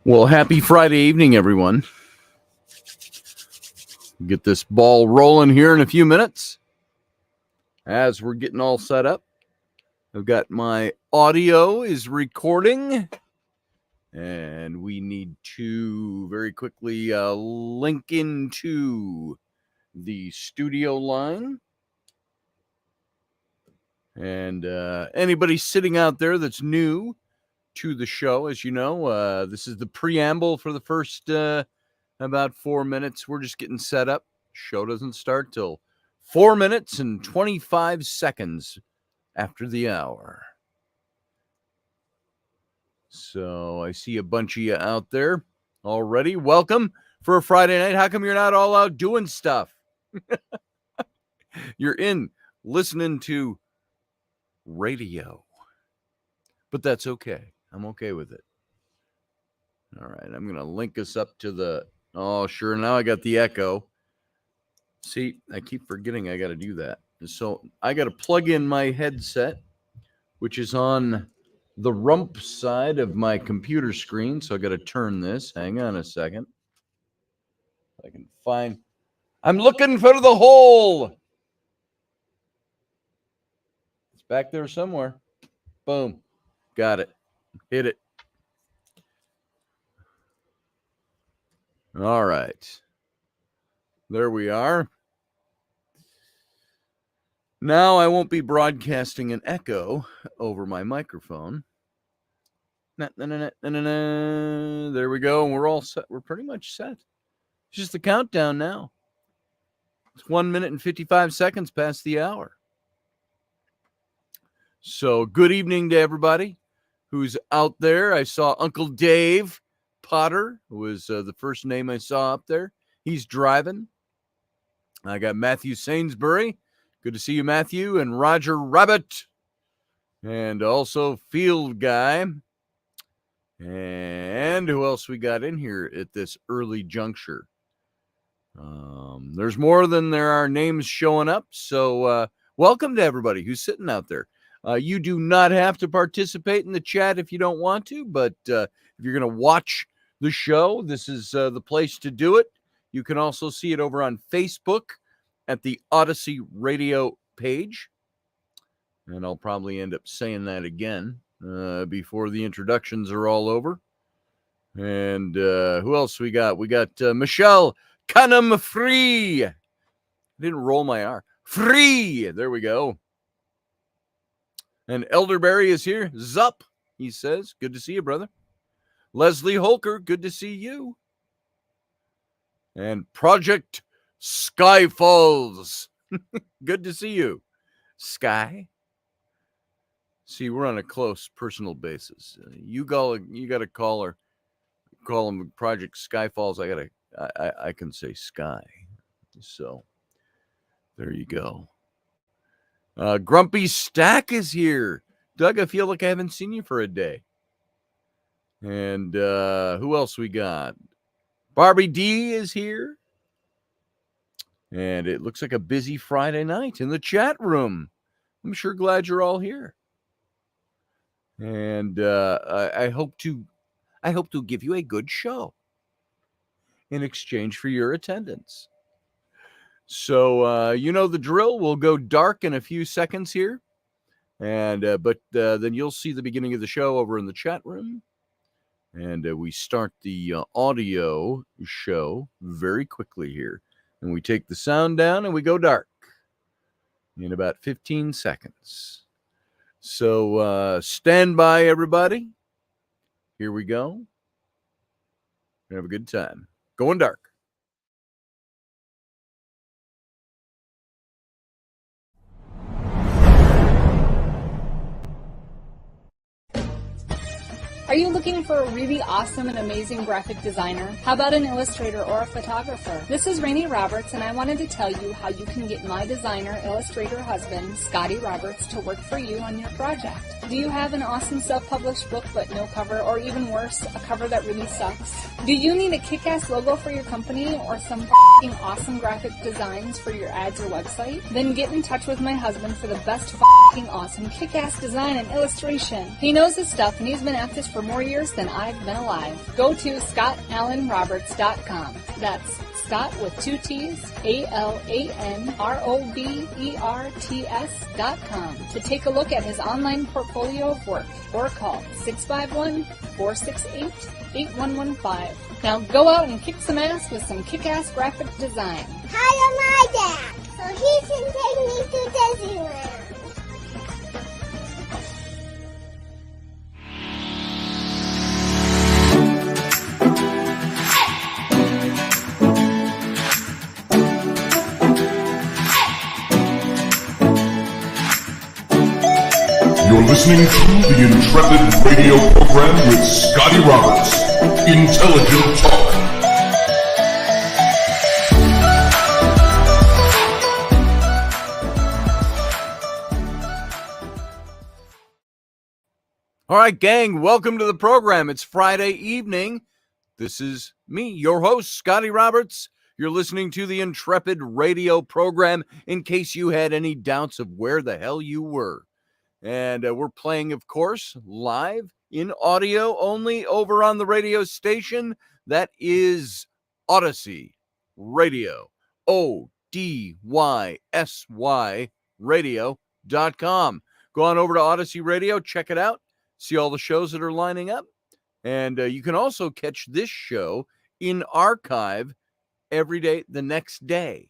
Well, happy Friday evening, everyone. Get this ball rolling here in a few minutes. As we're getting all set up, I've got my audio is recording, and we need to very quickly link into the studio line. And anybody sitting out there that's new to the show, as you know, this is the preamble for the first about 4 minutes. We're just getting set up. Show doesn't start till 4 minutes and 25 seconds after the hour. So I see a bunch of you out there already. Welcome for a Friday night. How come you're not all out doing stuff? You're in listening to radio. But that's okay. I'm okay with it. All right, I'm going to link us up to the... Oh, sure, now I got the echo. See, I keep forgetting I got to do that. So I got to plug in my headset, which is on the rump side of my computer screen. So I got to turn this. Hang on a second. I can find... I'm looking for the hole. It's back there somewhere. Boom. Got it. Hit it. All right. There we are. Now I won't be broadcasting an echo over my microphone. There we go. And we're all set. We're pretty much set. It's just the countdown now. It's 1 minute and 55 seconds past the hour. So good evening to everybody who's out there. I saw Uncle Dave Potter, who was the first name I saw up there. He's driving. I got Matthew Sainsbury. Good to see you, Matthew. And Roger Rabbit. And also Field Guy. And who else we got in here at this early juncture? There's more than there are names showing up. So welcome to everybody who's sitting out there. You do not have to participate in the chat if you don't want to, but if you're going to watch the show, this is the place to do it. You can also see it over on Facebook at the Odyssey Radio page. And I'll probably end up saying that again before the introductions are all over. And who else we got? We got Michelle Cunham Free. I didn't roll my R. Free. There we go. And Elderberry is here. Zup, he says. Good to see you, brother. Leslie Holker, good to see you. And Project Skyfalls. Good to see you. Sky. See, we're on a close personal basis. You got to call him Project Skyfalls. I can say Sky. So there you go. Grumpy Stack is here. Doug, I feel like I haven't seen you for a day. And who else we got? Barbie D is here. And it looks like a busy Friday night in the chat room. I'm sure glad you're all here. And I hope to give you a good show in exchange for your attendance. So you know the drill. We'll go dark in a few seconds here. And but then you'll see the beginning of the show over in the chat room. And we start the audio show very quickly here. And we take the sound down and we go dark in about 15 seconds. So stand by, everybody. Here we go. Have a good time. Going dark. Are you looking for a really awesome and amazing graphic designer? How about an illustrator or a photographer? This is Rainey Roberts, and I wanted to tell you how you can get my designer, illustrator husband, Scotty Roberts, to work for you on your project. Do you have an awesome self-published book but no cover, or even worse, a cover that really sucks? Do you need a kick-ass logo for your company or some f***ing awesome graphic designs for your ads or website? Then get in touch with my husband for the best f***ing awesome kick-ass design and illustration. He knows his stuff, and he's been at this for for more years than I've been alive. Go to ScottAlanRoberts.com. That's Scott with 2 T's, AlanRoberts.com to take a look at his online portfolio of work or call 651-468-8115. Now go out and kick some ass with some kick-ass graphic design. Hire my dad so he can take me to Disneyland. You're listening to the Intrepid radio program with Scotty Roberts. Intelligent Talk. All right, gang, welcome to the program. It's Friday evening. This is me, your host, Scotty Roberts. You're listening to the Intrepid radio program in case you had any doubts of where the hell you were. And we're playing, of course, live in audio only over on the radio station. That is Odyssey Radio, ODYSY radio.com. Go on over to Odyssey Radio, check it out, see all the shows that are lining up. And you can also catch this show in archive every day the next day.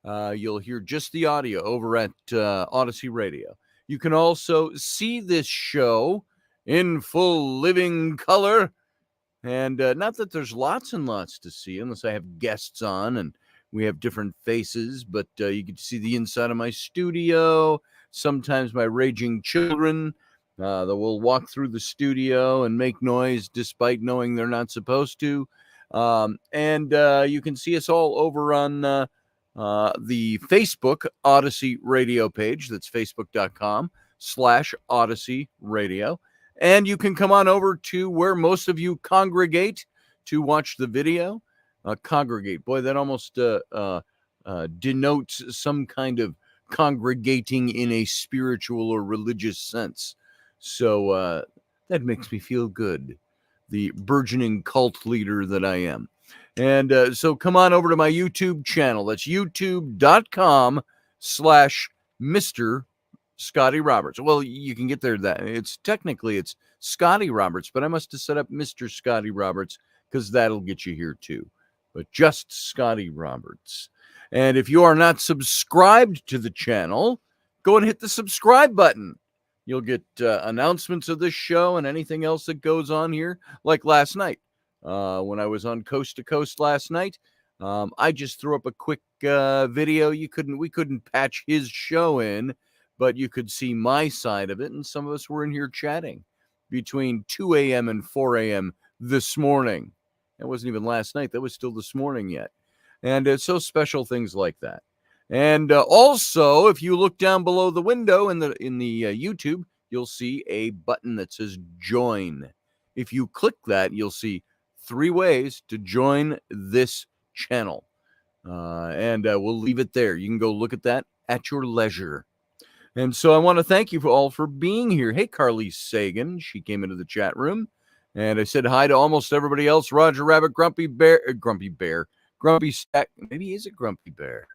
You'll hear just the audio over at Odyssey Radio. You can also see this show in full living color. And not that there's lots and lots to see unless I have guests on and we have different faces, but you can see the inside of my studio, sometimes my raging children that will walk through the studio and make noise despite knowing they're not supposed to. And you can see us all over on the Facebook Odyssey Radio page. That's facebook.com/Odyssey Radio. And you can come on over to where most of you congregate to watch the video. Congregate. Boy, that almost denotes some kind of congregating in a spiritual or religious sense. So that makes me feel good, the burgeoning cult leader that I am. And so come on over to my YouTube channel. That's youtube.com/Mr. Scotty Roberts. Well, you can get there. It's Scotty Roberts, but I must have set up Mr. Scotty Roberts because that'll get you here too. But just Scotty Roberts. And if you are not subscribed to the channel, go and hit the subscribe button. You'll get announcements of this show and anything else that goes on here, like last night. When I was on Coast to Coast last night, I just threw up a quick video. We couldn't patch his show in, but you could see my side of it, and some of us were in here chatting between 2 a.m. and 4 a.m. this morning. That wasn't even last night. That was still this morning yet. And it's so special things like that. And also, if you look down below the window in the YouTube, you'll see a button that says Join. If you click that, you'll see 3 ways to join this channel. And we'll leave it there. You can go look at that at your leisure. And so I want to thank you all for being here. Hey, Carly Sagan. She came into the chat room. And I said hi to almost everybody else. Roger Rabbit, Grumpy Stack. Maybe he's a Grumpy Bear.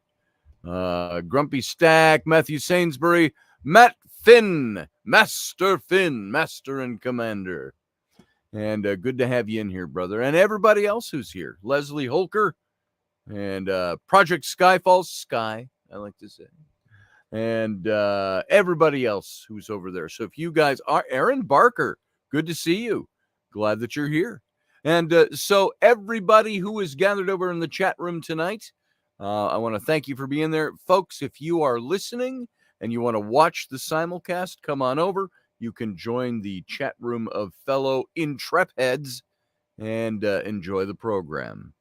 Grumpy Stack, Matthew Sainsbury, Matt Finn, Master and Commander. And good to have you in here, brother. And everybody else who's here. Leslie Holker and Project Skyfall, Sky, I like to say. And everybody else who's over there. So if you guys are, Aaron Barker, good to see you. Glad that you're here. And so everybody who is gathered over in the chat room tonight, I want to thank you for being there. Folks, if you are listening and you want to watch the simulcast, come on over. You can join the chat room of fellow Intrepids and enjoy the program.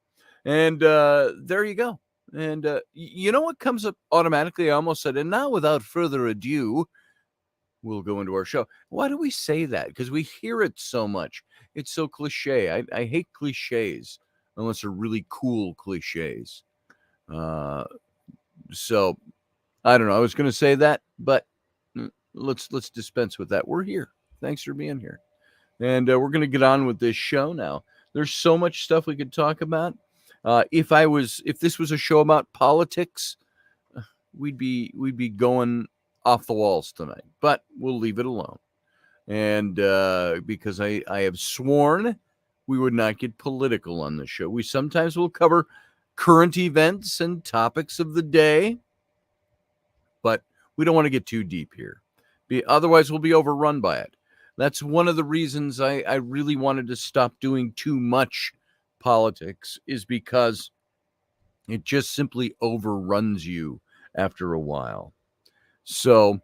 And there you go. And you know what comes up automatically? I almost said, and now without further ado, we'll go into our show. Why do we say that? Because we hear it so much. It's so cliche. I hate cliches unless they're really cool cliches. So I don't know. I was going to say that, but let's dispense with that. We're here. Thanks for being here. And we're going to get on with this show now. There's so much stuff we could talk about. If this was a show about politics, we'd be going off the walls tonight. But we'll leave it alone. And because I have sworn we would not get political on the show. We sometimes will cover current events and topics of the day, but we don't want to get too deep here. Otherwise, we'll be overrun by it. That's one of the reasons I really wanted to stop doing too much politics, is because it just simply overruns you after a while. So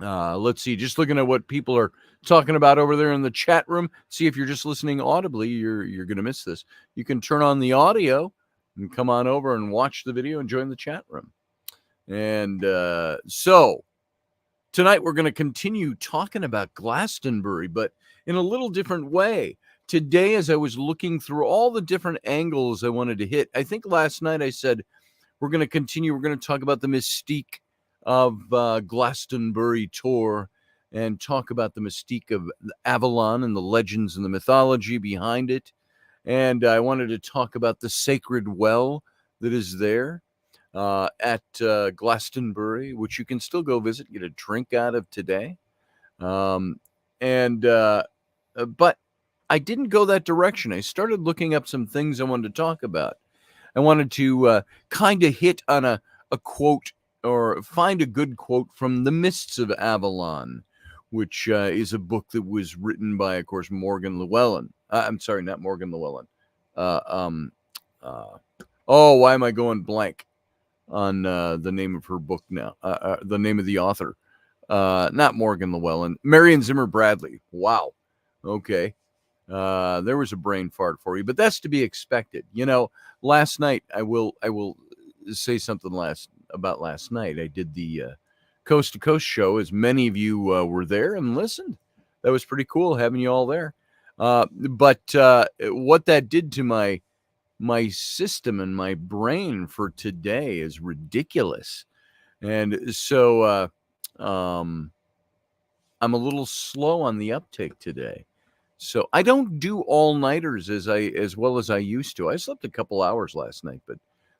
let's see, just looking at what people are talking about over there in the chat room. See, if you're just listening audibly, you're going to miss this. You can turn on the audio and come on over and watch the video and join the chat room. And so tonight we're going to continue talking about Glastonbury, but in a little different way. Today, as I was looking through all the different angles I wanted to hit, I think last night I said we're going to continue. We're going to talk about the mystique of Glastonbury tour and talk about the mystique of Avalon and the legends and the mythology behind it. And I wanted to talk about the sacred well that is there at Glastonbury, which you can still go visit, get a drink out of today. But I didn't go that direction. I started looking up some things I wanted to talk about. I wanted to kind of hit on a quote, or find a good quote from The Mists of Avalon, which is a book that was written by, of course, Morgaine Llewellyn. I'm sorry, not Morgaine Llewellyn. Why am I going blank on the name of her book now? The name of the author. Not Morgaine Llewellyn. Marion Zimmer Bradley. Wow. Okay. There was a brain fart for you, but that's to be expected. You know, last night, I will say something about last night. I did the Coast to Coast show, as many of you were there and listened. That was pretty cool having you all there. But what that did to my system and my brain for today is ridiculous. And so I'm a little slow on the uptake today. So I don't do all-nighters as well as I used to. I slept a couple hours last night, but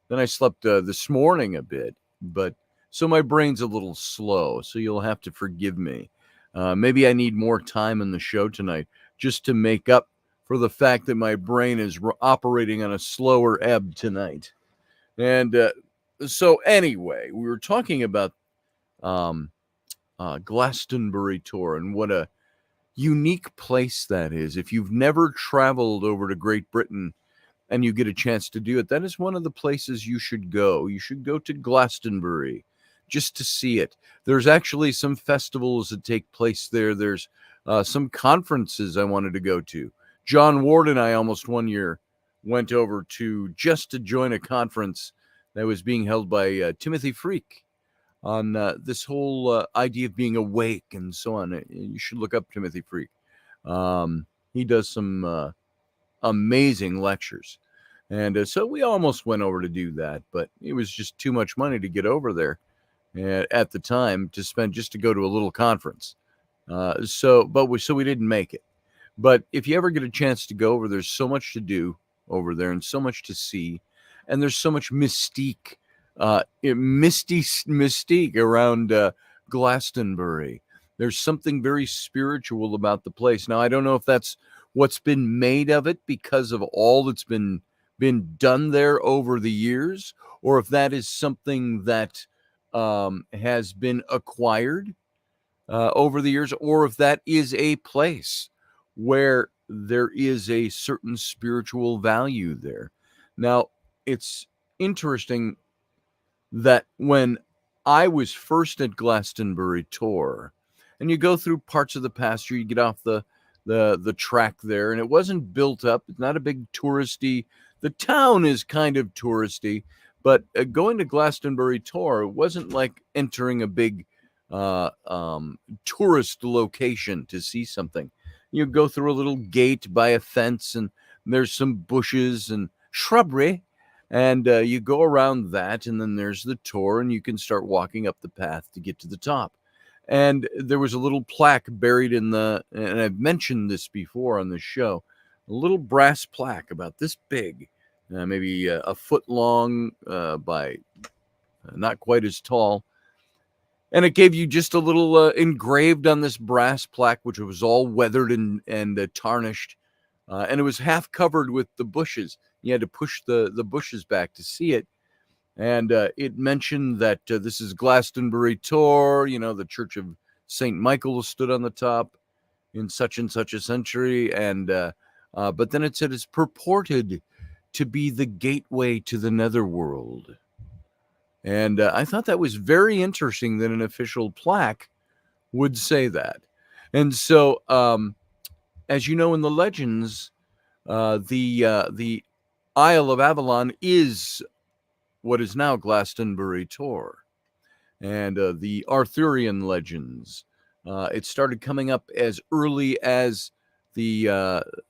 then I slept this morning a bit. But so my brain's a little slow, so you'll have to forgive me. Maybe I need more time in the show tonight just to make up for the fact that my brain is operating on a slower ebb tonight. And so anyway, we were talking about Glastonbury tour and what a unique place that is. If you've never traveled over to Great Britain and you get a chance to do it, that is one of the places you should go. You should go to Glastonbury just to see it. There's actually some festivals that take place there. There's some conferences I wanted to go to. John Ward and I almost one year went over just to join a conference that was being held by Timothy Freak on this whole idea of being awake and so on. You should look up Timothy Freak. He does some amazing lectures. And so we almost went over to do that, but it was just too much money to get over there at the time to spend just to go to a little conference. So we didn't make it. But if you ever get a chance to go over, there's so much to do over there and so much to see. And there's so much mystique around Glastonbury. There's something very spiritual about the place. Now, I don't know if that's what's been made of it because of all that's been done there over the years, or if that is something that has been acquired over the years, or if that is a place where there is a certain spiritual value there. Now, it's interesting that when I was first at Glastonbury tour, and you go through parts of the pasture, you get off the track there, and it wasn't built up. It's not a big touristy. The town is kind of touristy, but going to Glastonbury tour, it wasn't like entering a big tourist location to see something. You go through a little gate by a fence, and there's some bushes and shrubbery. And you go around that, and then there's the tour, and you can start walking up the path to get to the top. And there was a little plaque buried in the, and I've mentioned this before on the show, a little brass plaque about this big, maybe a foot long by not quite as tall. And it gave you just a little engraved on this brass plaque, which was all weathered and tarnished. And it was half covered with the bushes. You had to push the bushes back to see it. And it mentioned that this is Glastonbury Tor, the Church of St. Michael stood on the top in such and such a century. And but then it said it's purported to be the gateway to the netherworld. And I thought that was very interesting that an official plaque would say that. And so, as you know, in the legends, the Isle of Avalon is what is now Glastonbury Tor. And the Arthurian legends, it started coming up as early as the,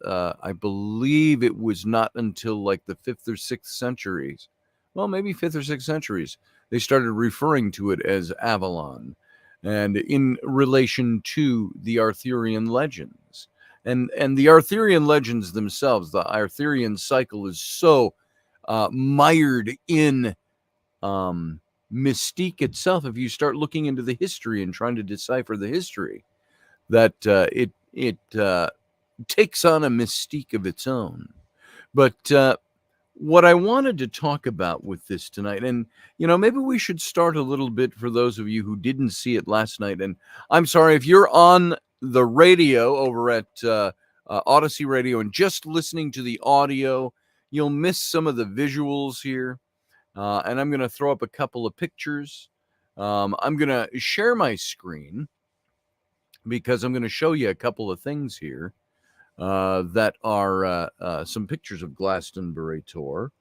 I believe it was not until like the 5th or 6th centuries. Well, maybe 5th or 6th centuries, they started referring to it as Avalon, and in relation to the Arthurian legends. And the Arthurian legends themselves, the Arthurian cycle is so mired in mystique itself. If you start looking into the history and trying to decipher the history, that it takes on a mystique of its own. But what I wanted to talk about with this tonight, and maybe we should start a little bit for those of you who didn't see it last night. And I'm sorry if you're on the radio over at Odyssey Radio and just listening to the audio, you'll miss some of the visuals here. And I'm going to throw up a couple of pictures. I'm going to share my screen because I'm going to show you a couple of things here. That are some pictures of Glastonbury Tor,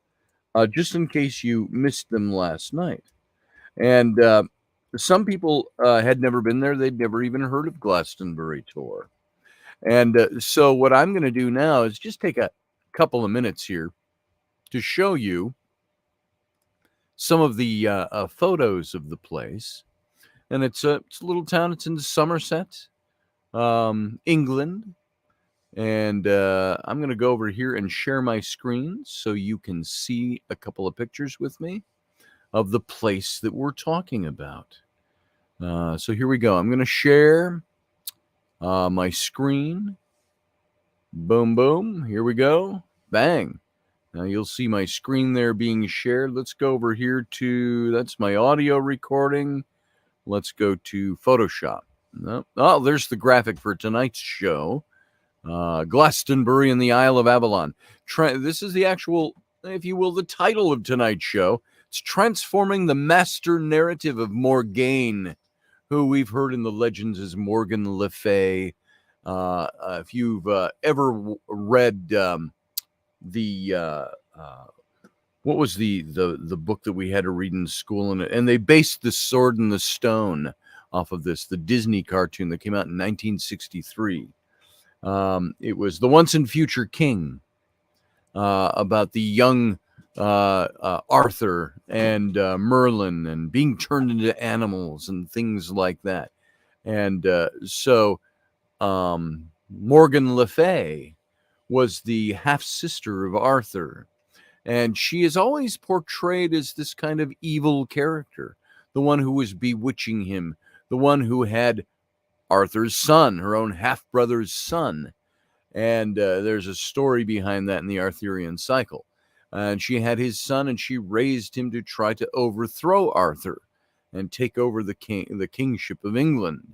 just in case you missed them last night. And some people had never been there. They'd never even heard of Glastonbury Tor. And so what I'm going to do now is just take a couple of minutes here to show you some of the photos of the place. And it's a little town. It's in Somerset, England. And I'm going to go over here and share my screen so you can see a couple of pictures with me of the place that we're talking about. So here we go. I'm going to share my screen. Boom, boom. Here we go. Bang. Now you'll see my screen there being shared. Let's go over here to, that's my audio recording. Let's go to Photoshop. Oh, there's the graphic for tonight's show. Glastonbury and the Isle of Avalon. This is the actual, if you will, the title of tonight's show. It's transforming the master narrative of Morgaine, who we've heard in the legends as Morgan Le Fay. If you've ever read what was the book that we had to read in school, and they based The Sword and the Stone off of this, the Disney cartoon that came out in 1963. It was The Once and Future King, about the young Arthur and Merlin and being turned into animals and things like that. And so Morgan Le Fay was the half-sister of Arthur. And she is always portrayed as this kind of evil character, the one who was bewitching him, the one who had Arthur's son, her own half-brother's son. And there's a story behind that in the Arthurian cycle. And she had his son, and she raised him to try to overthrow Arthur and take over the kingship of England,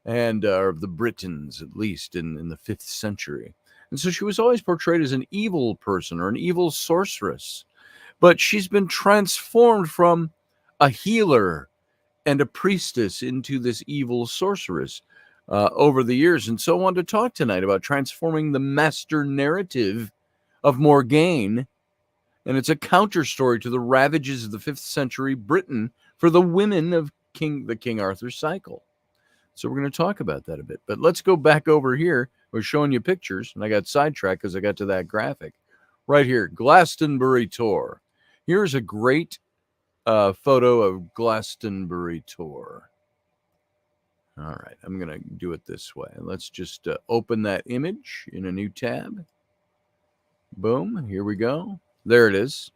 and of the Britons, at least in the 5th century. And so she was always portrayed as an evil person or an evil sorceress. But she's been transformed from a healer and a priestess into this evil sorceress over the years. And so I wanted to talk tonight about transforming the master narrative of Morgaine. And it's a counterstory to the ravages of the 5th century Britain for the women of the King Arthur cycle. So we're going to talk about that a bit. But let's go back over here. I was showing you pictures, and I got sidetracked because I got to that graphic. Right here, Glastonbury Tor. Here's a great photo of Glastonbury Tor. All right, I'm going to do it this way. Let's just open that image in a new tab. Boom, here we go. There it is.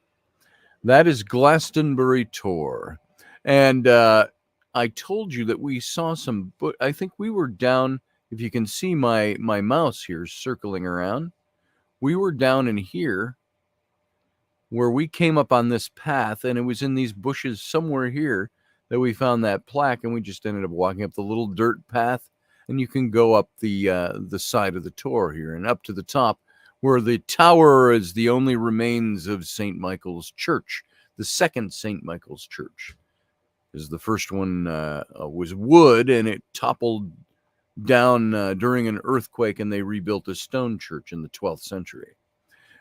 That is Glastonbury Tor. And I told you that we saw some, but I think we were down, if you can see my mouse here circling around, we were down in here where we came up on this path, and it was in these bushes somewhere here that we found that plaque, and we just ended up walking up the little dirt path, and you can go up the side of the Tor here and up to the top where the tower is the only remains of St. Michael's Church, the second St. Michael's Church. Because the first one was wood, and it toppled down during an earthquake, and they rebuilt a stone church in the 12th century.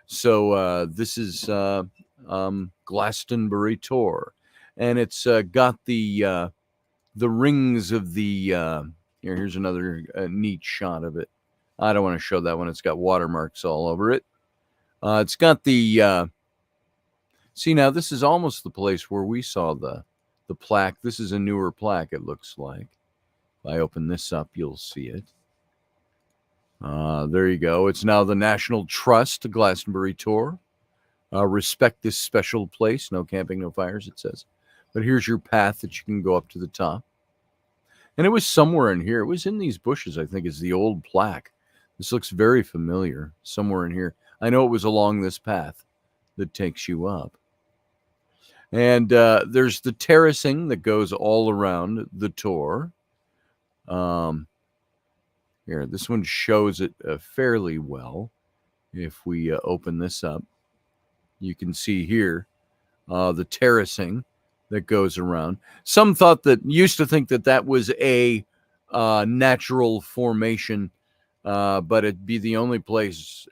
So this is Glastonbury Tor, and it's got the rings of the. Here's another neat shot of it. I don't want to show that one. It's got watermarks all over it. It's got the. See, now this is almost the place where we saw the plaque. This is a newer plaque, it looks like. If I open this up, you'll see it. There you go. It's now the National Trust Glastonbury Tor. Respect this special place. No camping, no fires, it says. But here's your path that you can go up to the top. And it was somewhere in here. It was in these bushes, I think, is the old plaque. This looks very familiar. Somewhere in here. I know it was along this path that takes you up. And there's the terracing that goes all around the Tor. Here, this one shows it fairly well. If we open this up, you can see here the terracing that goes around. Some used to think that was a natural formation, but it'd be the only place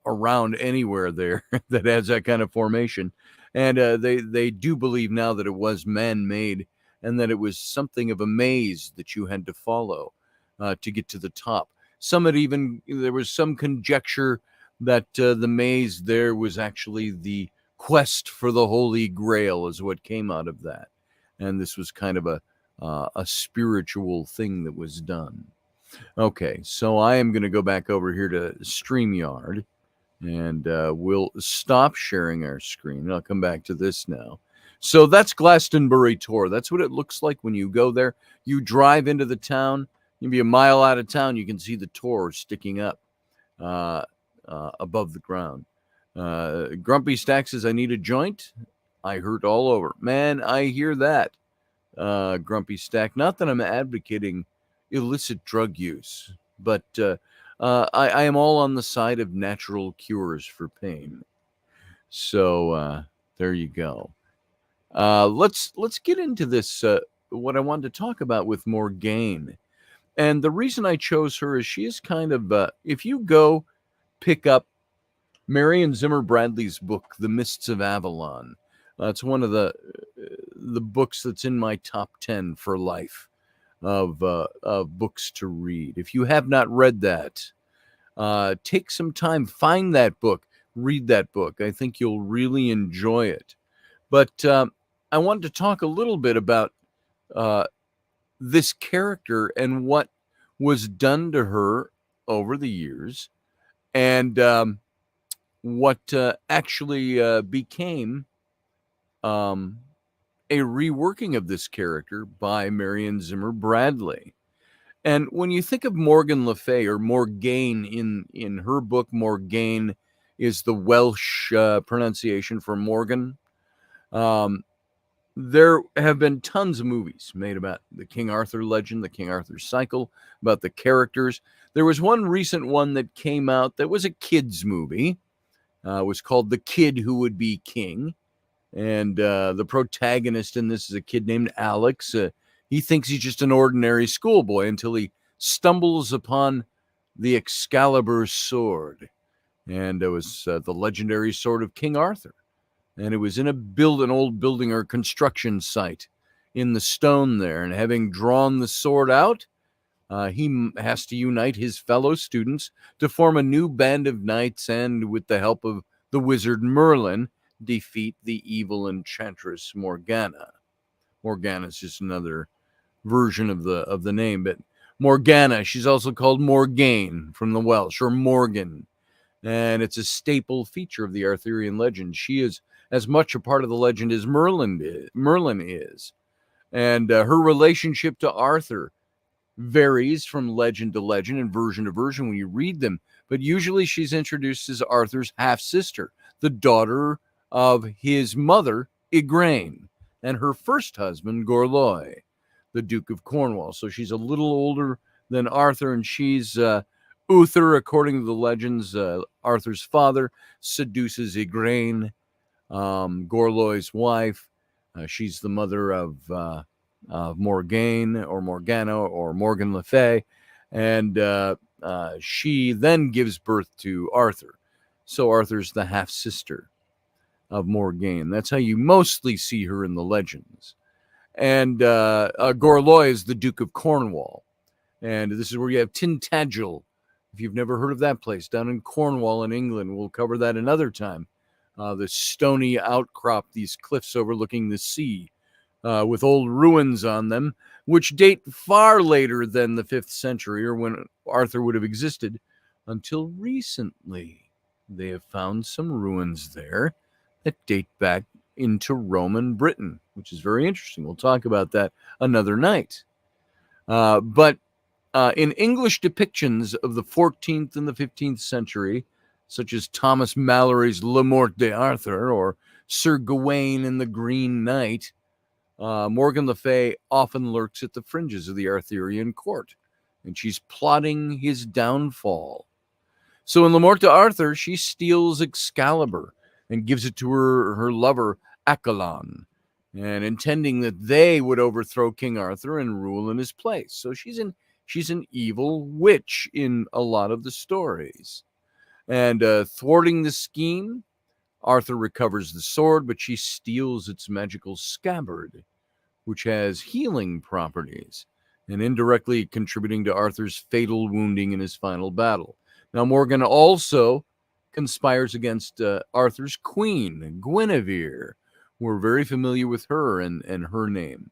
around anywhere there that has that kind of formation. And they do believe now that it was man-made, and that it was something of a maze that you had to follow to get to the top. There was some conjecture that the maze there was actually the quest for the Holy Grail is what came out of that. And this was kind of a spiritual thing that was done. Okay, so I am going to go back over here to StreamYard, and we'll stop sharing our screen. I'll come back to this now. So that's Glastonbury Tor. That's what it looks like when you go there. You drive into the town. You'll be a mile out of town. You can see the Tor sticking up above the ground. Grumpy Stack says, I need a joint. I hurt all over. Man, I hear that, Grumpy Stack. Not that I'm advocating illicit drug use, but I am all on the side of natural cures for pain. So there you go. Let's get into this, what I wanted to talk about with Morgaine. And the reason I chose her is she is kind of, if you go pick up Marion Zimmer Bradley's book, The Mists of Avalon, it's one of the books that's in my top 10 for life of books to read. If you have not read that, take some time, find that book, read that book. I think you'll really enjoy it. But I wanted to talk a little bit about this character and what was done to her over the years, and what actually became a reworking of this character by Marion Zimmer Bradley. And when you think of Morgan Le Fay, or Morgaine in her book, Morgaine is the Welsh pronunciation for Morgan. There have been tons of movies made about the King Arthur legend, the King Arthur cycle, about the characters. There was one recent one that came out that was a kid's movie. It was called The Kid Who Would Be King. And the protagonist in this is a kid named Alex. He thinks he's just an ordinary schoolboy until he stumbles upon the Excalibur sword. And it was the legendary sword of King Arthur. And it was in an old building or construction site in the stone there. And having drawn the sword out, he has to unite his fellow students to form a new band of knights, and with the help of the wizard Merlin, defeat the evil enchantress Morgana. Morgana is just another version of the name, but Morgana. She's also called Morgaine from the Welsh, or Morgan. And it's a staple feature of the Arthurian legend. She is as much a part of the legend as Merlin is. And her relationship to Arthur varies from legend to legend and version to version when you read them. But usually she's introduced as Arthur's half-sister, the daughter of his mother, Igraine, and her first husband, Gorlois, the Duke of Cornwall. So she's a little older than Arthur, and she's Uther, according to the legends. Arthur's father seduces Igraine, Gorlois' wife. She's the mother of Morgaine or Morgana or Morgan Le Fay, and she then gives birth to Arthur. So Arthur's the half-sister of Morgaine. That's how you mostly see her in the legends. And Gorlois is the Duke of Cornwall. And this is where you have Tintagel. If you've never heard of that place, down in Cornwall in England, we'll cover that another time. The stony outcrop, these cliffs overlooking the sea, with old ruins on them, which date far later than the 5th century or when Arthur would have existed. Until recently, they have found some ruins there that date back into Roman Britain, which is very interesting. We'll talk about that another night. But in English depictions of the 14th and the 15th century, such as Thomas Mallory's Le Morte d'Arthur or Sir Gawain in the Green Knight, Morgan Le Fay often lurks at the fringes of the Arthurian court, and she's plotting his downfall. So in Le Morte d'Arthur, she steals Excalibur and gives it to her lover, AVALON, and intending that they would overthrow King Arthur and rule in his place. So she's an evil witch in a lot of the stories. And thwarting the scheme, Arthur recovers the sword, but she steals its magical scabbard, which has healing properties, and indirectly contributing to Arthur's fatal wounding in his final battle. Now, Morgan also conspires against Arthur's queen, Guinevere. We're very familiar with her and her name.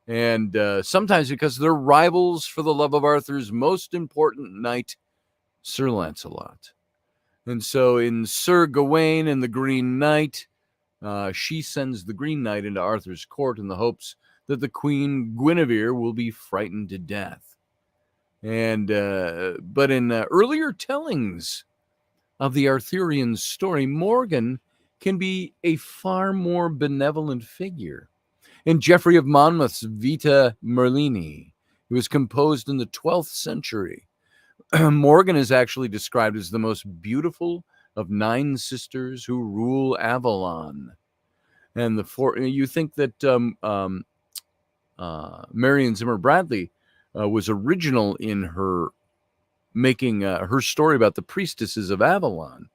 And sometimes because they're rivals for the love of Arthur's most important knight, Sir Lancelot. And so in Sir Gawain and the Green Knight, she sends the Green Knight into Arthur's court in the hopes that the Queen Guinevere will be frightened to death. And but in earlier tellings of the Arthurian story, Morgan can be a far more benevolent figure. In Geoffrey of Monmouth's Vita Merlini, it was composed in the 12th century. Morgan is actually described as the most beautiful of 9 sisters who rule Avalon. And you think that Marion Zimmer Bradley was original in her making her story about the priestesses of Avalon.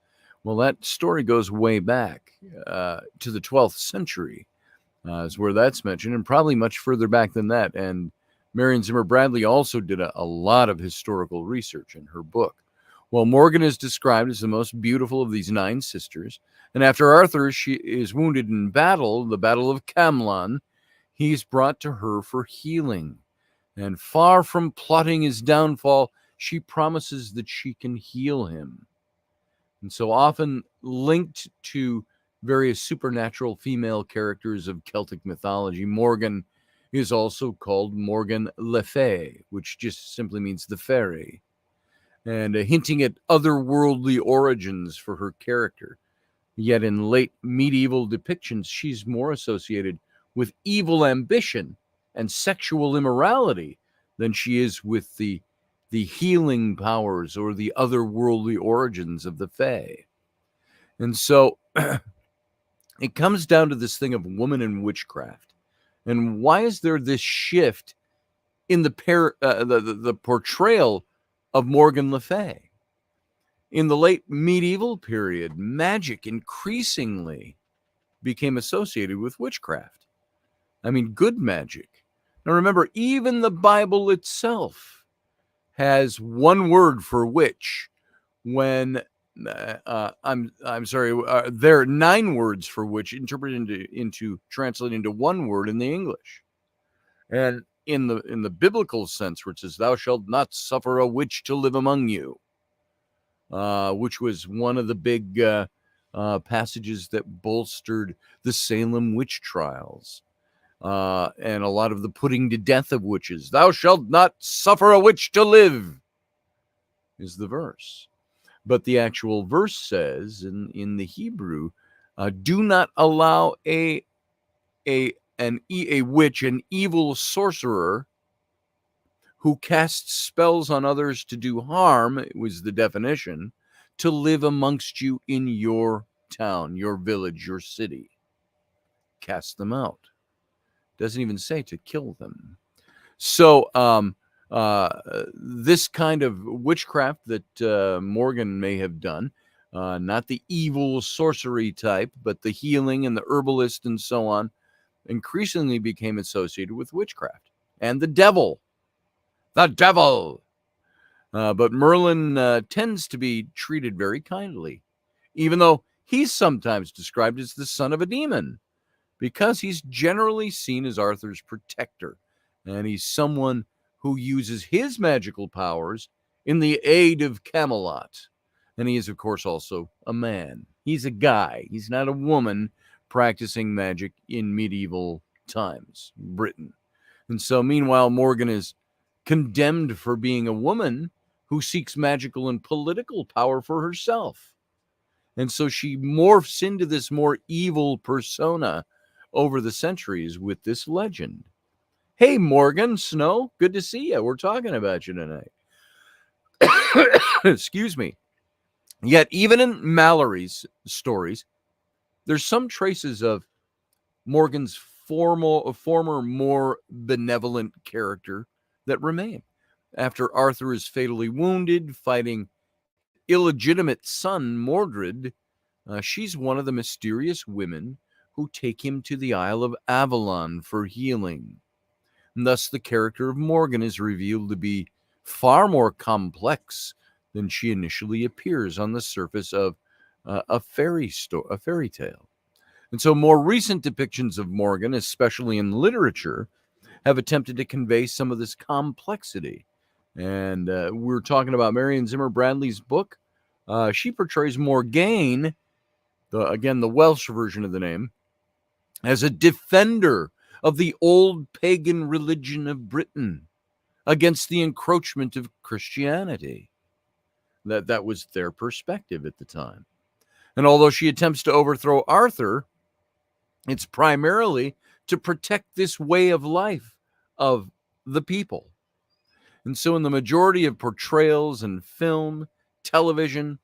Well, that story goes way back to the 12th century, is where that's mentioned, and probably much further back than that. And Marion Zimmer Bradley also did a lot of historical research in her book. Well, Morgan is described as the most beautiful of these 9 sisters, and after Arthur she is wounded in battle, the Battle of Camlan, he's brought to her for healing. And far from plotting his downfall, she promises that she can heal him. And so often linked to various supernatural female characters of Celtic mythology, Morgan is also called Morgan Le Fay, which just simply means the fairy, and hinting at otherworldly origins for her character. Yet in late medieval depictions, she's more associated with evil ambition and sexual immorality than she is with the healing powers or the otherworldly origins of the Fae. And so it comes down to this thing of woman and witchcraft. And why is there this shift in the portrayal of Morgan Le Fay? In the late medieval period, magic increasingly became associated with witchcraft. I mean, good magic. Now remember, even the Bible itself has one word for witch, when there are 9 words for witch interpreted into translated into one word in the English. And in the biblical sense, where it says, "Thou shalt not suffer a witch to live among you," which was one of the big passages that bolstered the Salem witch trials. And a lot of the putting to death of witches. "Thou shalt not suffer a witch to live," is the verse. But the actual verse says in the Hebrew, "Do not allow a witch, an evil sorcerer who casts spells on others to do harm," it was the definition, "to live amongst you in your town, your village, your city. Cast them out." Doesn't even say to kill them. So this kind of witchcraft that Morgaine may have done, not the evil sorcery type, but the healing and the herbalist and so on, increasingly became associated with witchcraft and the devil. The devil! But Merlin tends to be treated very kindly, even though he's sometimes described as the son of a demon, because he's generally seen as Arthur's protector, and he's someone who uses his magical powers in the aid of Camelot. And he is, of course, also a man. He's a guy. He's not a woman practicing magic in medieval times, Britain. And so, meanwhile, Morgaine is condemned for being a woman who seeks magical and political power for herself. And so she morphs into this more evil persona over the centuries with this legend. Hey, Morgaine Snow, good to see you. We're talking about you tonight. Excuse me. Yet, even in Mallory's stories, there's some traces of Morgaine's former more benevolent character that remain. After Arthur is fatally wounded fighting illegitimate son Mordred, she's one of the mysterious women who take him to the Isle of Avalon for healing. And thus, the character of Morgaine is revealed to be far more complex than she initially appears on the surface of a fairy tale. And so, more recent depictions of Morgaine, especially in literature, have attempted to convey some of this complexity. And we're talking about Marion Zimmer Bradley's book. She portrays Morgaine, the Welsh version of the name, as a defender of the old pagan religion of Britain against the encroachment of Christianity. That was their perspective at the time. And although she attempts to overthrow Arthur, it's primarily to protect this way of life of the people. And so in the majority of portrayals in film, television,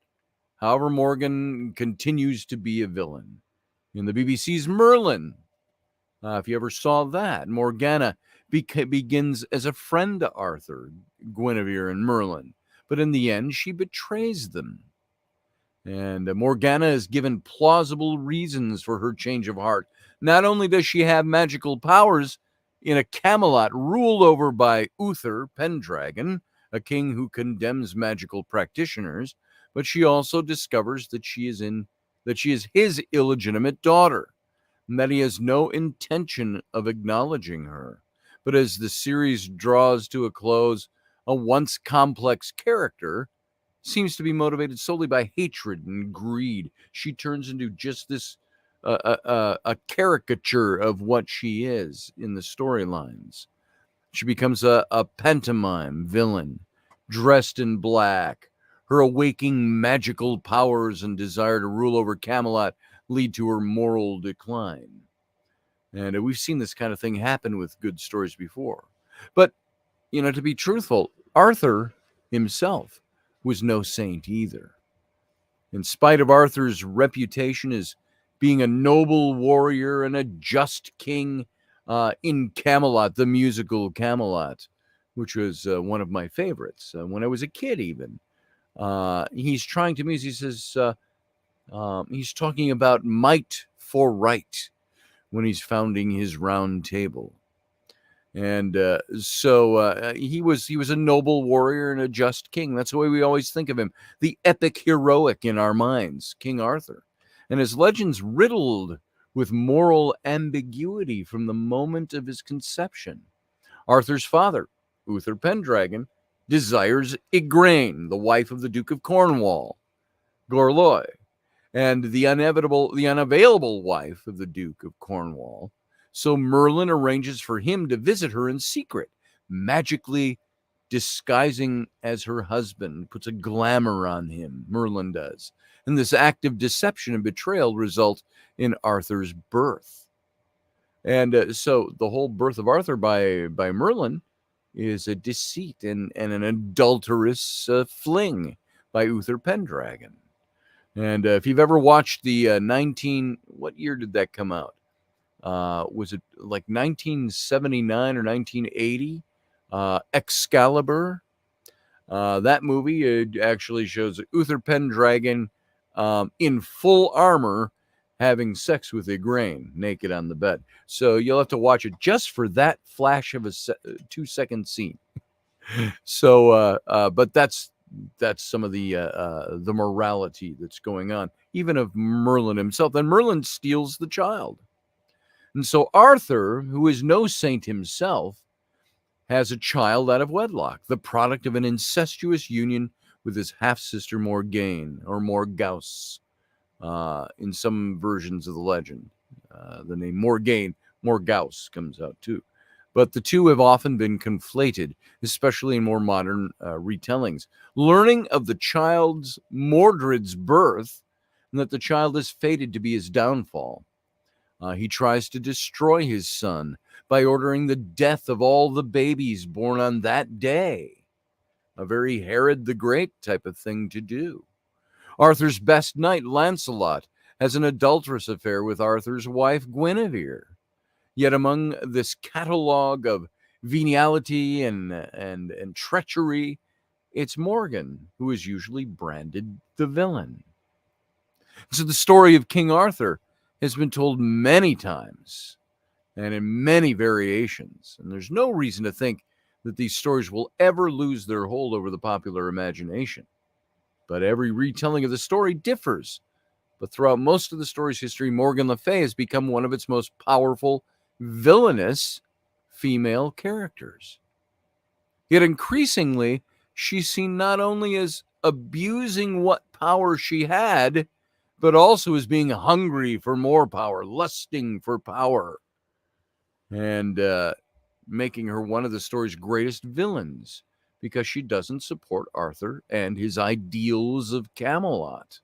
however, Morgaine continues to be a villain. In the BBC's Merlin, if you ever saw that, Morgana begins as a friend to Arthur, Guinevere, and Merlin. But in the end, she betrays them. And Morgana is given plausible reasons for her change of heart. Not only does she have magical powers in a Camelot ruled over by Uther Pendragon, a king who condemns magical practitioners, but she also discovers that she is his illegitimate daughter, and that he has no intention of acknowledging her. But as the series draws to a close, a once complex character seems to be motivated solely by hatred and greed. She turns into just this a caricature of what she is in the storylines. She becomes a pantomime villain, dressed in black. Her awakening magical powers and desire to rule over Camelot lead to her moral decline. And we've seen this kind of thing happen with good stories before. But, to be truthful, Arthur himself was no saint either. In spite of Arthur's reputation as being a noble warrior and a just king in Camelot, the musical Camelot, which was one of my favorites when I was a kid even. He's trying to me, he says, he's talking about might for right when he's founding his round table. And so he was a noble warrior and a just king. That's the way we always think of him, the epic heroic in our minds, King Arthur. And his legend's riddled with moral ambiguity from the moment of his conception. Arthur's father, Uther Pendragon, desires Igraine, the wife of the Duke of Cornwall, Gorloy, and the unavailable wife of the Duke of Cornwall. So Merlin arranges for him to visit her in secret, magically disguising as her husband, puts a glamour on him, Merlin does. And this act of deception and betrayal result in Arthur's birth. And so the whole birth of Arthur by Merlin is a deceit and an adulterous fling by Uther Pendragon. And if you've ever watched the what year did that come out? Was it like 1979 or 1980? Excalibur. That movie actually shows Uther Pendragon in full armor having sex with Igraine naked on the bed. So you'll have to watch it just for that flash of a 2-second scene. So, but that's some of the morality that's going on, even of Merlin himself. And Merlin steals the child. And so Arthur, who is no saint himself, has a child out of wedlock, the product of an incestuous union with his half-sister Morgaine, or Morgaus, in some versions of the legend. The name Morgaine, Morgaus comes out too. But the two have often been conflated, especially in more modern retellings. Learning of the child's Mordred's birth, and that the child is fated to be his downfall, he tries to destroy his son by ordering the death of all the babies born on that day. A very Herod the Great type of thing to do. Arthur's best knight, Lancelot, has an adulterous affair with Arthur's wife, Guinevere. Yet among this catalogue of venality and treachery, it's Morgaine who is usually branded the villain. So the story of King Arthur has been told many times and in many variations, and there's no reason to think that these stories will ever lose their hold over the popular imagination. But every retelling of the story differs. But throughout most of the story's history, Morgaine Le Fay has become one of its most powerful, villainous female characters. Yet increasingly, she's seen not only as abusing what power she had, but also as being hungry for more power, lusting for power, and making her one of the story's greatest villains because she doesn't support Arthur and his ideals of Camelot.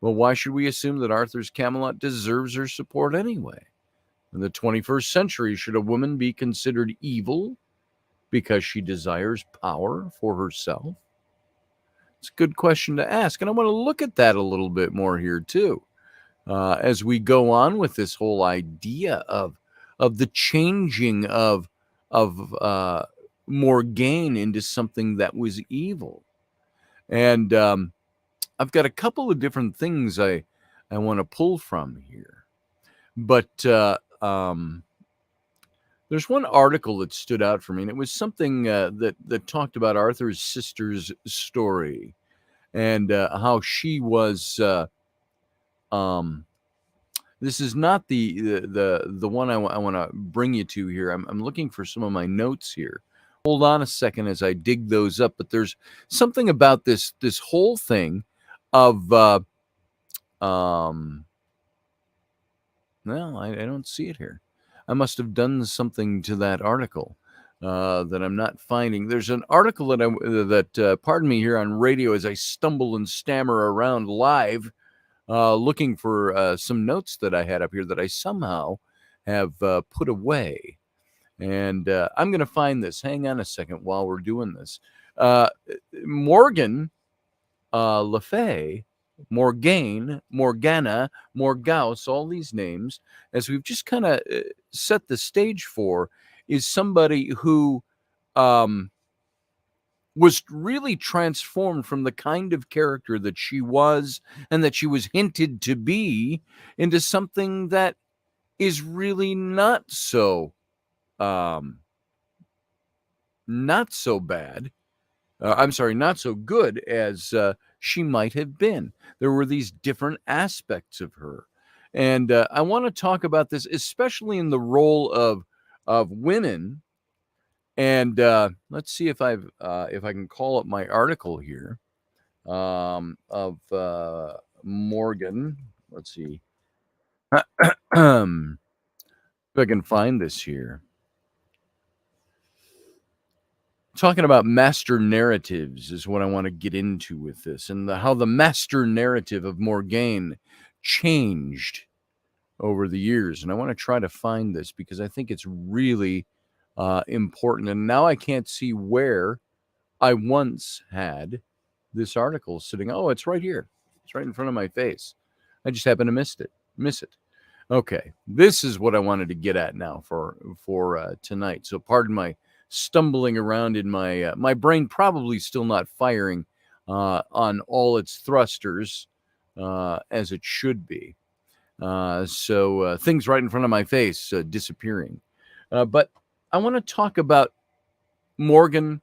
Well, why should we assume that Arthur's Camelot deserves her support anyway? In the 21st century, should a woman be considered evil because she desires power for herself? It's a good question to ask, and I want to look at that a little bit more here too, as we go on with this whole idea of the changing of Morgaine into something that was evil. And I've got a couple of different things I want to pull from here, but there's one article that stood out for me, and it was something that talked about Arthur's sister's story and how she was. This is not the one I want to bring you to here. I'm looking for some of my notes here. Hold on a second as I dig those up. But there's something about this whole thing of well, I don't see it here. I must have done something to that article that I'm not finding. There's an article that pardon me here on radio as I stumble and stammer around live, looking for some notes that I had up here that I somehow have put away. And I'm going to find this. Hang on a second while we're doing this. Morgaine Le Fay, Morgaine, Morgana, Morgaus, all these names, as we've just kind of set the stage for, is somebody who was really transformed from the kind of character that she was and that she was hinted to be into something that is really not so not so bad. I'm sorry, not so good as she might have been. There were these different aspects of her. And I want to talk about this, especially in the role of women And let's see if I can call up my article here of Morgaine. Let's see if I can find this here. Talking about master narratives is what I want to get into with this, and how the master narrative of Morgaine changed over the years. And I want to try to find this because I think it's really important. And now I can't see where I once had this article sitting. Oh, it's right here. It's right in front of my face. I just happened to miss it. Okay, this is what I wanted to get at now for tonight. So pardon my stumbling around in my my brain, probably still not firing on all its thrusters as it should be. So things right in front of my face disappearing. But I want to talk about Morgaine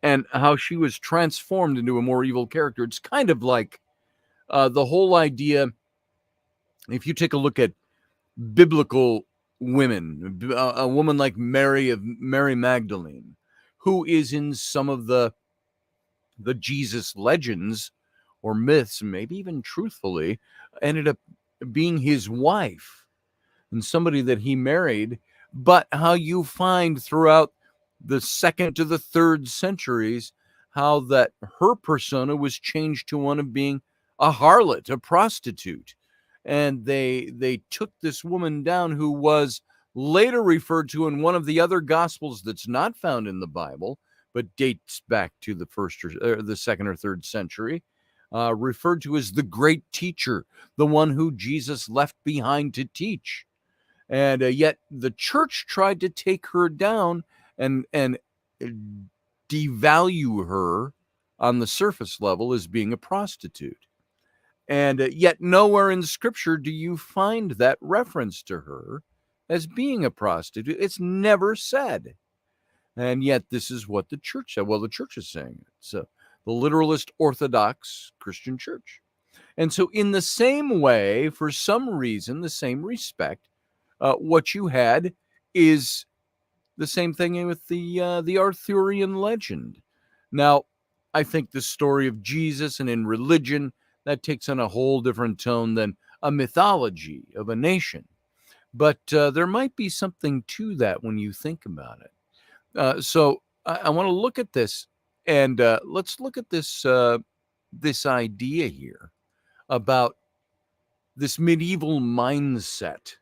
and how she was transformed into a more evil character. It's kind of like the whole idea. If you take a look at biblical women, a woman like Mary Magdalene, who is in some of the Jesus legends or myths, maybe even truthfully, ended up being his wife and somebody that he married. But how you find throughout the 2nd to the 3rd centuries how that her persona was changed to one of being a harlot, a prostitute. And they took this woman down, who was later referred to in one of the other gospels that's not found in the Bible, but dates back to the 1st or the 2nd or 3rd century, referred to as the great teacher, the one who Jesus left behind to teach. And yet the church tried to take her down and devalue her on the surface level as being a prostitute. And yet nowhere in Scripture do you find that reference to her as being a prostitute. It's never said. And yet this is what the church said. Well, the church is saying it. So the literalist Orthodox Christian church. And so in the same way, for some reason, the same respect, what you had is the same thing with the Arthurian legend. Now, I think the story of Jesus and in religion, that takes on a whole different tone than a mythology of a nation. But there might be something to that when you think about it. So I want to look at this, and let's look at this this idea here about this medieval mindset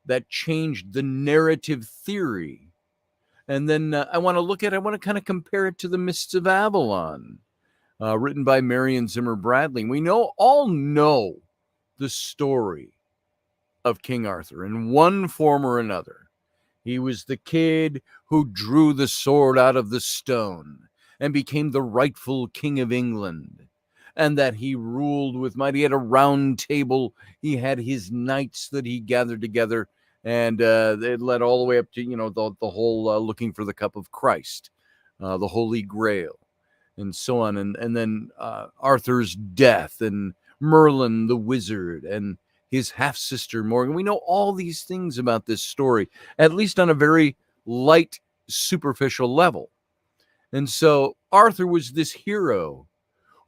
that changed the narrative theory. And then I want to kind of compare it to the Mists of Avalon, written by Marion Zimmer Bradley. We all know the story of King Arthur in one form or another. He was the kid who drew the sword out of the stone and became the rightful king of England, and that he ruled with might. He had a round table. He had his knights that he gathered together, and it led all the way up to the whole looking for the cup of Christ, the Holy Grail, and so on. And then Arthur's death, and Merlin the wizard, and his half-sister Morgaine. We know all these things about this story, at least on a very light, superficial level. And so Arthur was this hero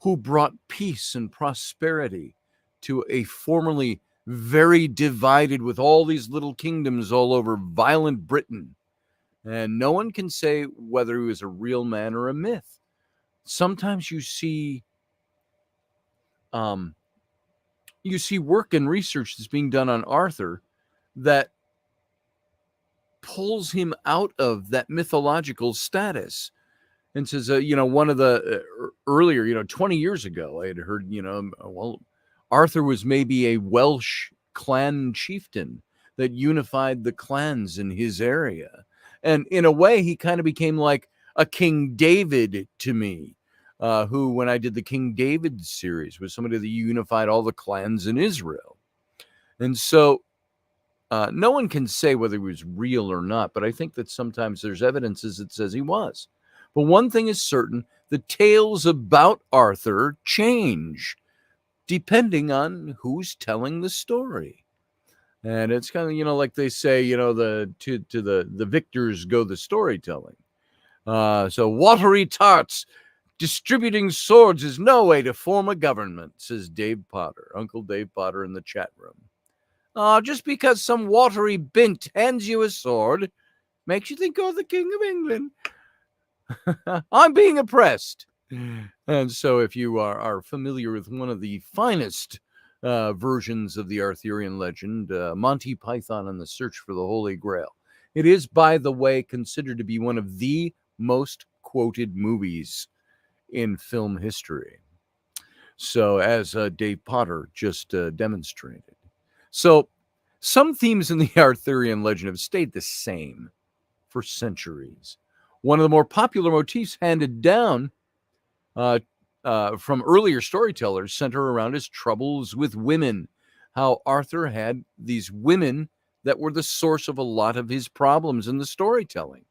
who brought peace and prosperity to a formerly very divided, with all these little kingdoms all over, violent Britain. And no one can say whether he was a real man or a myth. Sometimes you see work and research that's being done on Arthur that pulls him out of that mythological status and says, one of the earlier, 20 years ago, I had heard, well, Arthur was maybe a Welsh clan chieftain that unified the clans in his area. And in a way, he kind of became like a King David to me. Who, when I did the King David series, was somebody that unified all the clans in Israel. And so no one can say whether he was real or not, but I think that sometimes there's evidences that says he was. But one thing is certain, the tales about Arthur change depending on who's telling the story. And it's kind of, like they say, to the victors go the storytelling. So watery tarts distributing swords is no way to form a government, says Dave Potter, Uncle Dave Potter in the chat room. Just because some watery bint hands you a sword makes you think, oh, the King of England. I'm being oppressed. And so if you are familiar with one of the finest versions of the Arthurian legend, Monty Python and the Search for the Holy Grail, it is, by the way, considered to be one of the most quoted movies in film history. So as Dave Potter just demonstrated. So some themes in the Arthurian legend have stayed the same for centuries. One of the more popular motifs handed down from earlier storytellers center around his troubles with women, how Arthur had these women that were the source of a lot of his problems in the storytelling.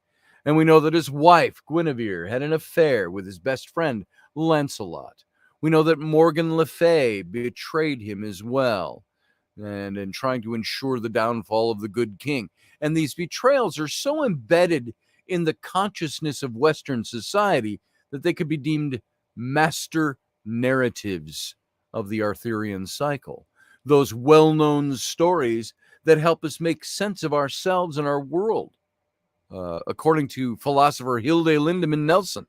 And we know that his wife, Guinevere, had an affair with his best friend, Lancelot. We know that Morgan Le Fay betrayed him as well, and in trying to ensure the downfall of the good king. And these betrayals are so embedded in the consciousness of Western society that they could be deemed master narratives of the Arthurian cycle. Those well-known stories that help us make sense of ourselves and our world. According to philosopher Hilde Lindemann Nelson,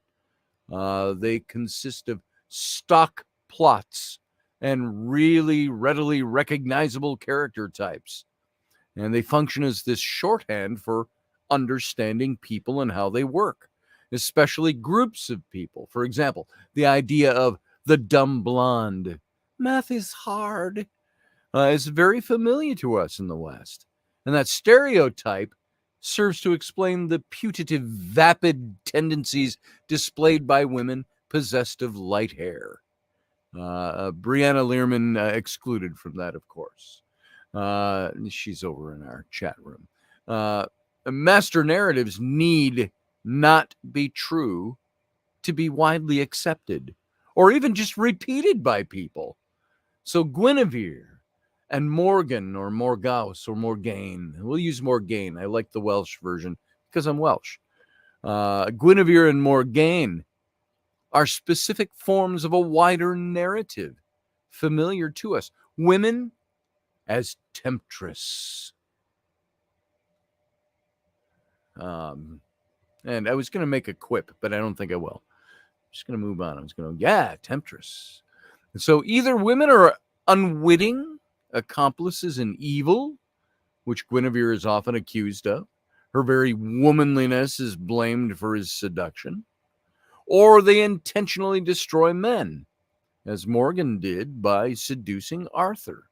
they consist of stock plots and really readily recognizable character types. And they function as this shorthand for understanding people and how they work, especially groups of people. For example, the idea of the dumb blonde, math is hard, is very familiar to us in the West. And that stereotype serves to explain the putative, vapid tendencies displayed by women possessed of light hair. Brianna Learman excluded from that, of course. She's over in our chat room. Master narratives need not be true to be widely accepted or even just repeated by people. So Guinevere and Morgan or Morgaus or Morgaine, we'll use Morgaine. I like the Welsh version because I'm Welsh. Guinevere and Morgaine are specific forms of a wider narrative familiar to us. Women as temptress. And I was going to make a quip, but I don't think I will. I'm just going to move on. I was going to, temptress. And so either women are unwitting accomplices in evil, which Guinevere is often accused of. Her very womanliness is blamed for his seduction. Or they intentionally destroy men, as Morgan did by seducing Arthur,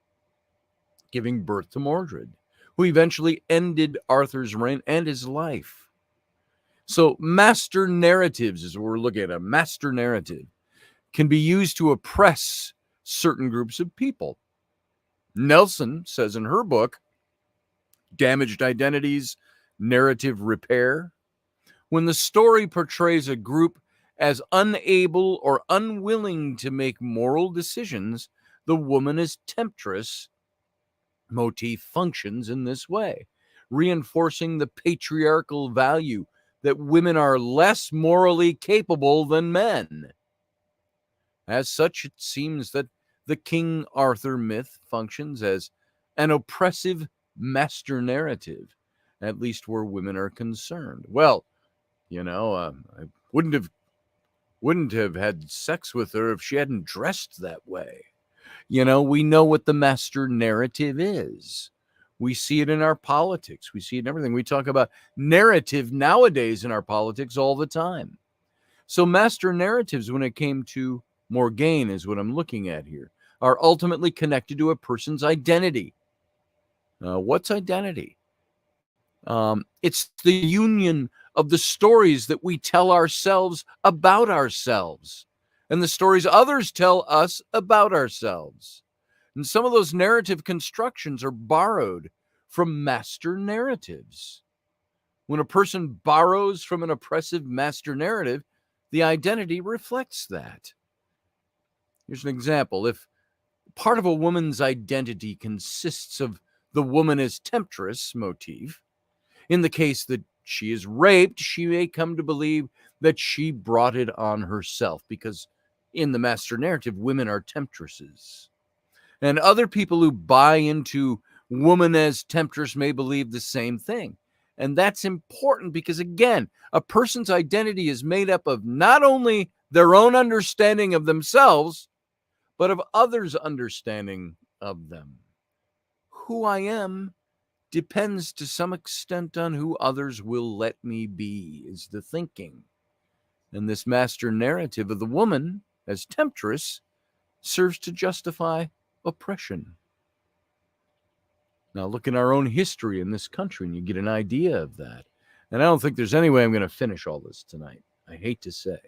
giving birth to Mordred, who eventually ended Arthur's reign and his life. So master narratives is what we're looking at. A master narrative can be used to oppress certain groups of people. Nelson says in her book, Damaged Identities, Narrative Repair, when the story portrays a group as unable or unwilling to make moral decisions, the woman as temptress motif functions in this way, reinforcing the patriarchal value that women are less morally capable than men. As such, it seems that the King Arthur myth functions as an oppressive master narrative, at least where women are concerned. Well, I wouldn't have had sex with her if she hadn't dressed that way. We know what the master narrative is. We see it in our politics. We see it in everything. We talk about narrative nowadays in our politics all the time. So master narratives, when it came to Morgaine, is what I'm looking at here, are ultimately connected to a person's identity. What's identity? It's the union of the stories that we tell ourselves about ourselves and the stories others tell us about ourselves. And some of those narrative constructions are borrowed from master narratives. When a person borrows from an oppressive master narrative, the identity reflects that. Here's an example. If part of a woman's identity consists of the woman as temptress motif, in the case that she is raped, she may come to believe that she brought it on herself, because in the master narrative, women are temptresses. And other people who buy into woman as temptress may believe the same thing. And that's important because, again, a person's identity is made up of not only their own understanding of themselves, but of others' understanding of them. Who I am depends to some extent on who others will let me be, is the thinking. And this master narrative of the woman as temptress serves to justify oppression. Now, look in our own history in this country, and you get an idea of that. And I don't think there's any way I'm going to finish all this tonight. I hate to say.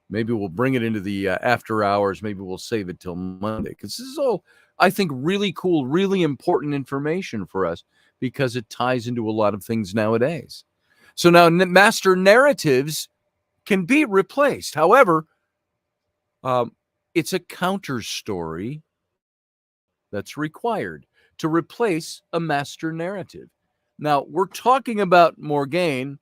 Maybe we'll bring it into the after hours. Maybe we'll save it till Monday, because this is all, I think, really cool, really important information for us, because it ties into a lot of things nowadays. So now master narratives can be replaced. However, it's a counter story that's required to replace a master narrative. Now, we're talking about Morgaine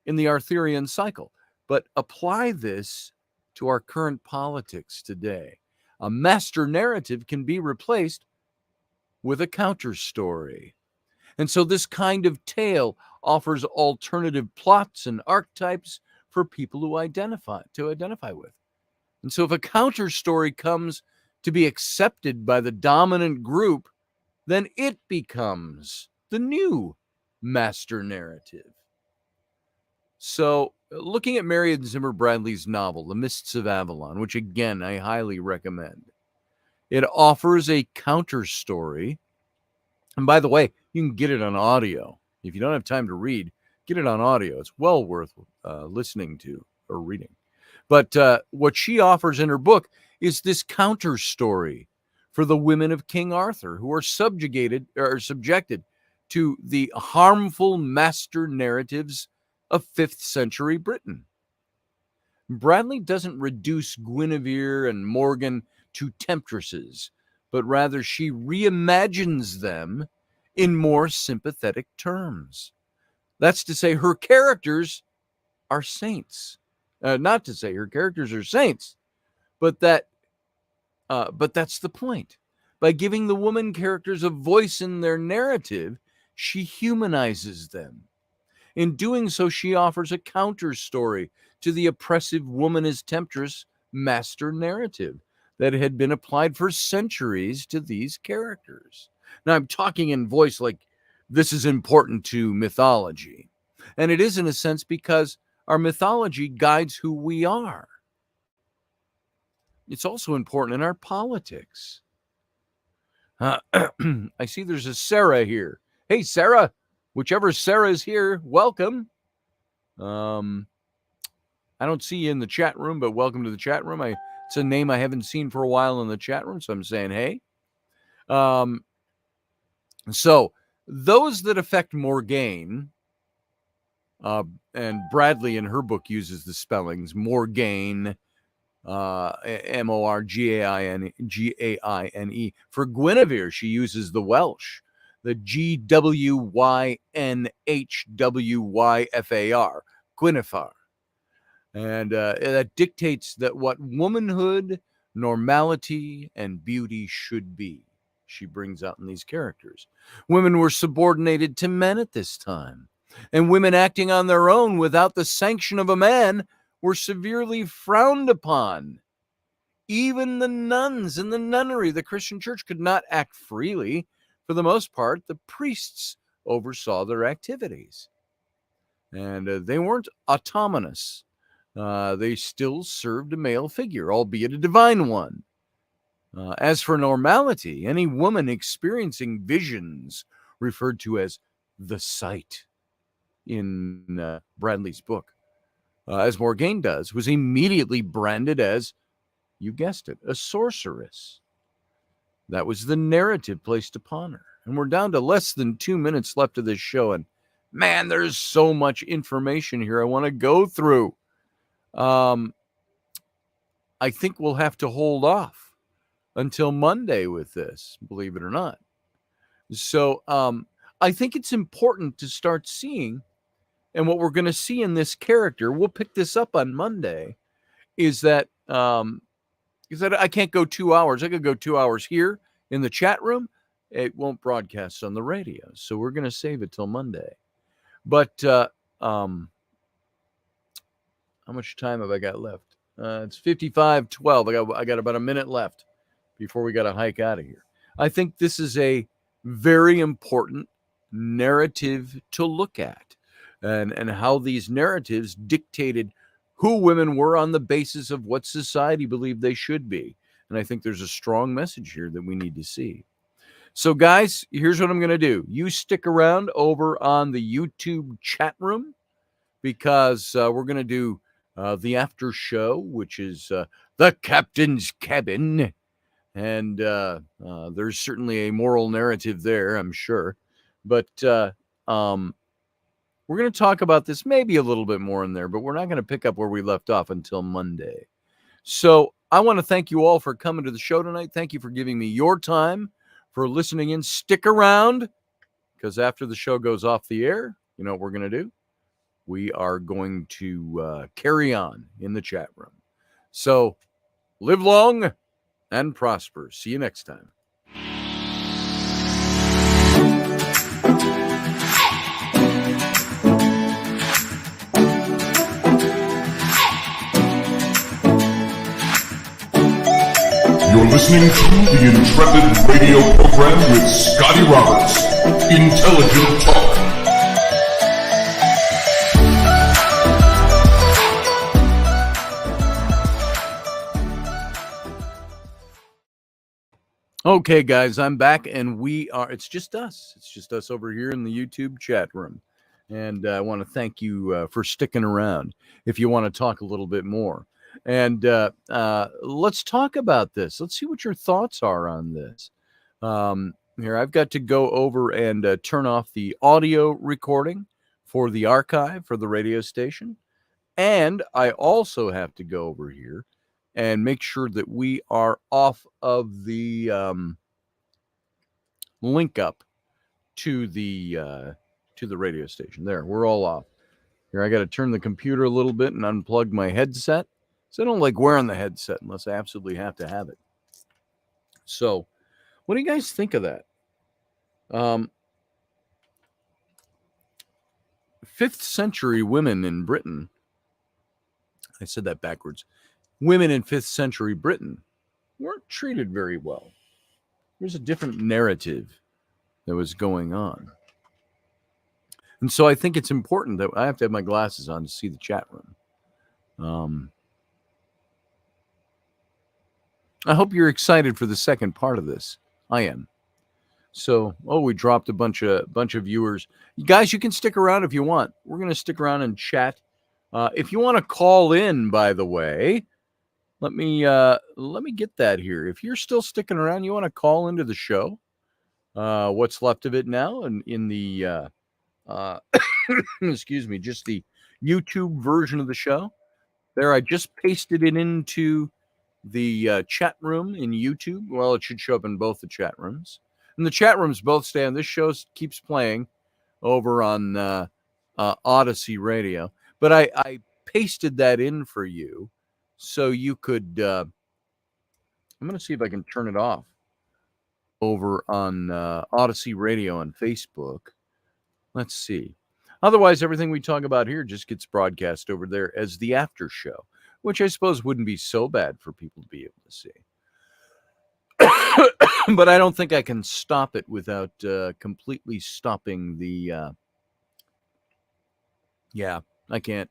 in the Arthurian cycle, but apply this to our current politics today. A master narrative can be replaced with a counter story. And so this kind of tale offers alternative plots and archetypes for people who identify with. And so if a counter story comes to be accepted by the dominant group, then it becomes the new master narrative. So, looking at Marion Zimmer Bradley's novel, The Mists of Avalon, which again I highly recommend, it offers a counter story. And by the way, you can get it on audio. If you don't have time to read, get it on audio. It's well worth listening to or reading. But what she offers in her book is this counter story for the women of King Arthur, who are subjected to the harmful master narratives of 5th century Britain. Bradley doesn't reduce Guinevere and Morgaine to temptresses, but rather she reimagines them in more sympathetic terms. That's to say, her characters are saints. Not to say her characters are saints, but that's the point. By giving the woman characters a voice in their narrative, she humanizes them. In doing so, she offers a counter story to the oppressive woman as temptress master narrative that had been applied for centuries to these characters. Now, I'm talking in voice like this is important to mythology. And it is in a sense because our mythology guides who we are. It's also important in our politics. I see there's a Sarah here. Hey, Sarah, whichever Sarah is here, welcome. I don't see you in the chat room, but welcome to the chat room. It's a name I haven't seen for a while in the chat room, so I'm saying hey. So those that affect Morgaine, and Bradley in her book uses the spellings Morgaine, Morgaine. For Guinevere, she uses the Welsh, the Gwynhwyfar, Guinevere. And that dictates that what womanhood, normality, and beauty should be. She brings out in these characters. Women were subordinated to men at this time, and women acting on their own without the sanction of a man were severely frowned upon. Even the nuns in the nunnery, the Christian church, could not act freely. For the most part, the priests oversaw their activities. And they weren't autonomous. They still served a male figure, albeit a divine one. As for normality, any woman experiencing visions referred to as the sight in Bradley's book, as Morgaine does, was immediately branded as, you guessed it, a sorceress. That was the narrative placed upon her. And we're down to less than 2 minutes left of this show. And man, there's so much information here I want to go through. I think we'll have to hold off until Monday with this, believe it or not. So I think it's important to start seeing And what we're going to see in this character, we'll pick this up on Monday, is that I can't go 2 hours. I could go 2 hours here in the chat room. It won't broadcast on the radio. So we're going to save it till Monday. But how much time have I got left? It's 55:12. I got about a minute left before we got to hike out of here. I think this is a very important narrative to look at, and how these narratives dictated who women were on the basis of what society believed they should be. And I think there's a strong message here that we need to see. So, guys, here's what I'm going to do. You stick around over on the YouTube chat room, because we're going to do the after show, which is the Captain's Cabin. And there's certainly a moral narrative there, I'm sure. But we're going to talk about this maybe a little bit more in there, but we're not going to pick up where we left off until Monday. So I want to thank you all for coming to the show tonight. Thank you for giving me your time, for listening in. Stick around, because after the show goes off the air, you know what we're going to do? We are going to carry on in the chat room. So live long and prosper. See you next time. You're listening to the Intrepid radio program with Scotty Roberts. Intelligent talk. Okay, guys, I'm back, and it's just us. It's just us over here in the YouTube chat room. And I want to thank you for sticking around if you want to talk a little bit more. And let's talk about this. Let's see what your thoughts are on this. Here, I've got to go over and turn off the audio recording for the archive for the radio station. And I also have to go over here and make sure that we are off of the link up to the radio station. There, we're all off. Here, I got to turn the computer a little bit and unplug my headset. So I don't like wearing the headset unless I absolutely have to have it. So, what do you guys think of that? 5th century women in Britain. I said that backwards. Women in 5th century Britain weren't treated very well. There's a different narrative that was going on. And so I think it's important that I have to have my glasses on to see the chat room. I hope you're excited for the second part of this. I am. So, we dropped a bunch of viewers. You guys, you can stick around if you want. We're going to stick around and chat. If you want to call in, by the way, let me get that here. If you're still sticking around, you want to call into the show. What's left of it now, and in the excuse me, just the YouTube version of the show. There, I just pasted it into the chat room in YouTube. Well, it should show up in both the chat rooms. And the chat rooms both stay on. This show keeps playing over on Odyssey Radio. But I pasted that in for you so you could... I'm going to see if I can turn it off over on Odyssey Radio on Facebook. Let's see. Otherwise, everything we talk about here just gets broadcast over there as the after show, which I suppose wouldn't be so bad for people to be able to see. But I don't think I can stop it without completely stopping the... Yeah, I can't.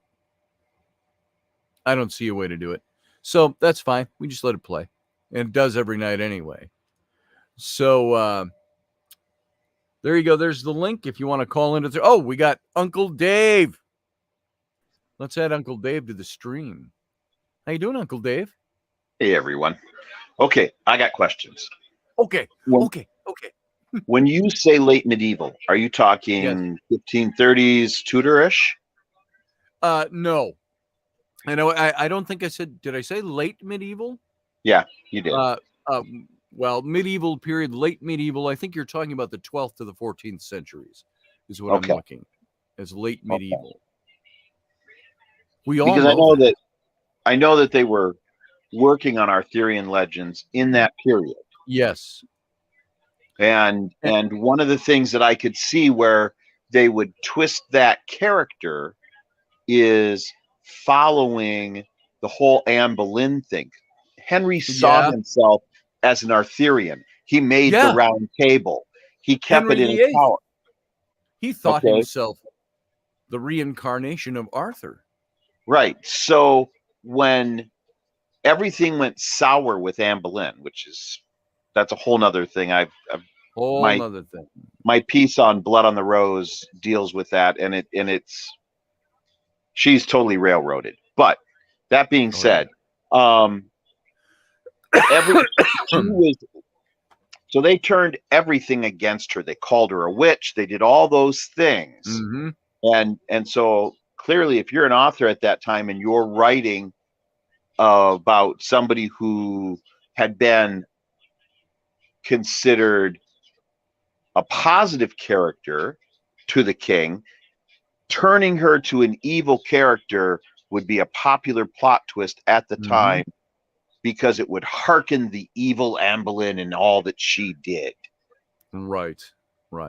I don't see a way to do it. So that's fine. We just let it play. And it does every night anyway. So there you go. There's the link if you want to call into... Oh, we got Uncle Dave. Let's add Uncle Dave to the stream. How you doing, Uncle Dave? Hey, everyone. Okay, I got questions. Okay. When you say late medieval, are you talking 1530s Tudor-ish? No. I know. I don't think I said... Did I say late medieval? Yeah, you did. Well, medieval period, late medieval. I think you're talking about the 12th to the 14th centuries is what I'm looking as late medieval. We all because know that. I know that they were working on Arthurian legends in that period. Yes. And one of the things that I could see where they would twist that character is following the whole Anne Boleyn thing. Henry saw Yeah. himself as an Arthurian. He made the Yeah. round table. He kept Henry it in his VIII. tower. He thought Okay. himself the reincarnation of Arthur. Right. So when everything went sour with Anne Boleyn, that's a whole nother thing. Whole nother thing. My piece on Blood on the Rose deals with that, and she's totally railroaded. But that being said, so they turned everything against her. They called her a witch. They did all those things. Mm-hmm. And so clearly, if you're an author at that time and you're writing about somebody who had been considered a positive character to the king, turning her to an evil character would be a popular plot twist at the time, because it would hearken the evil Anne Boleyn and all that she did. Right.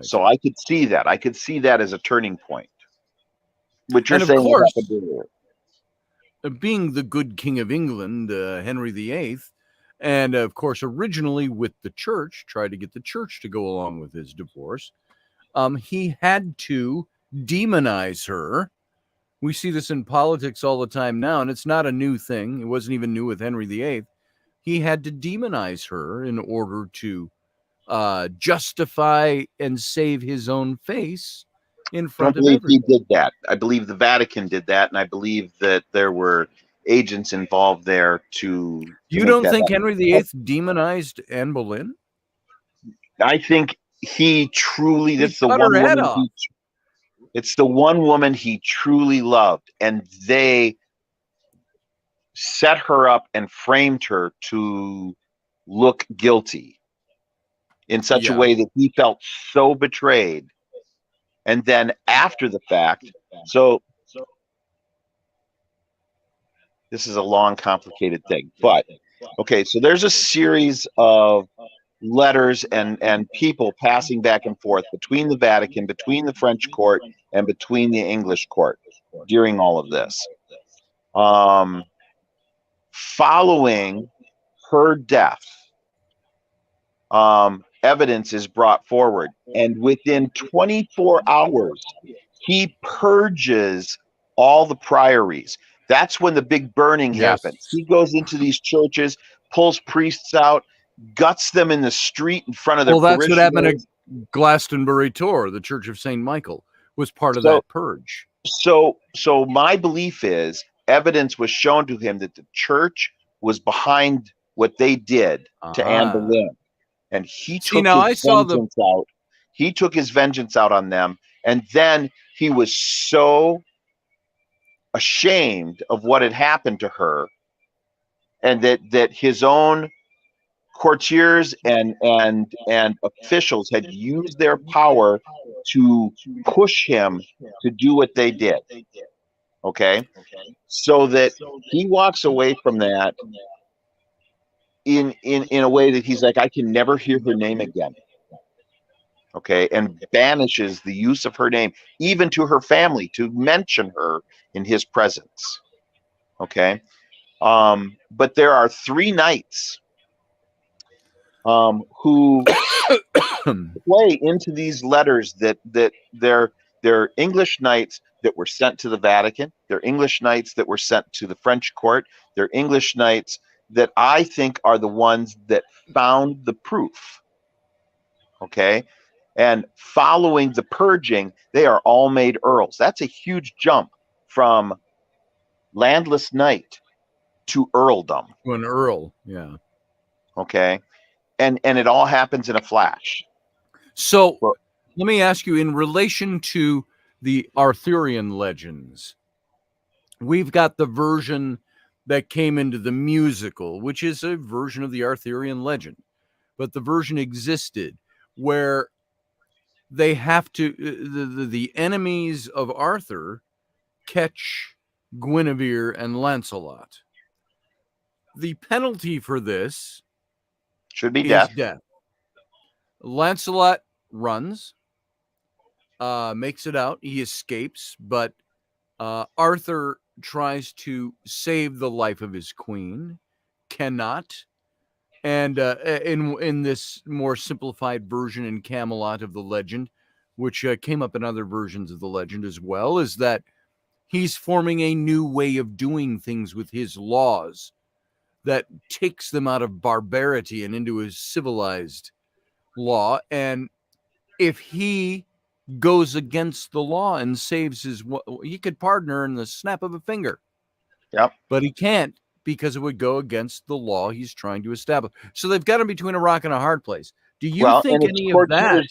So I could see that. I could see that as a turning point. Which you're and of saying course, being the good King of England, Henry VIII, and of course, originally with the church, tried to get the church to go along with his divorce. He had to demonize her. We see this in politics all the time now, and it's not a new thing. It wasn't even new with Henry VIII. He had to demonize her in order to justify and save his own face in front of everyone. He did that. I believe the Vatican did that, and I believe that there were agents involved there to You don't think Henry VIII demonized Anne Boleyn? I think he truly, It's the one woman he truly loved, and they set her up and framed her to look guilty in such a way that he felt so betrayed. And then after the fact, so this is a long, complicated thing, but okay, so there's a series of letters and people passing back and forth between the Vatican, between the French court, and between the English court during all of this. Following her death, evidence is brought forward, and within 24 hours, he purges all the priories. That's when the big burning happens. He goes into these churches, pulls priests out, guts them in the street in front of their parishioners. Well, that's what happened at Glastonbury Tor. The Church of St. Michael was part of that purge. So my belief is evidence was shown to him that the church was behind what they did to Anne Boleyn. And he took He took his vengeance out on them, and then he was so ashamed of what had happened to her, and that his own courtiers and officials had used their power to push him to do what they did. Okay, so that he walks away from that in a way that he's like, I can never hear her name again. Okay, and banishes the use of her name, even to her family, to mention her in his presence. Okay, but there are 3 knights who play into these letters that they're English knights that were sent to the Vatican. They're English knights that were sent to the French court. They're English knights that I think are the ones that found the proof. Okay, and following the purging, they are all made earls. That's a huge jump from landless knight to earldom. To an earl, yeah. Okay, and it all happens in a flash. So let me ask you, in relation to the Arthurian legends, we've got the version that came into the musical, which is a version of the Arthurian legend, but the version existed where they have to, the enemies of Arthur catch Guinevere, and Lancelot. The penalty for this Should be is death. death. Lancelot runs, makes it out. He escapes, but Arthur tries to save the life of his queen, cannot. And in this more simplified version in Camelot of the legend, which came up in other versions of the legend as well, is that he's forming a new way of doing things with his laws that takes them out of barbarity and into a civilized law. And if he goes against the law and saves he could pardon her in the snap of a finger. Yep. But he can't, because it would go against the law he's trying to establish. So they've got him between a rock and a hard place. Do you think any of that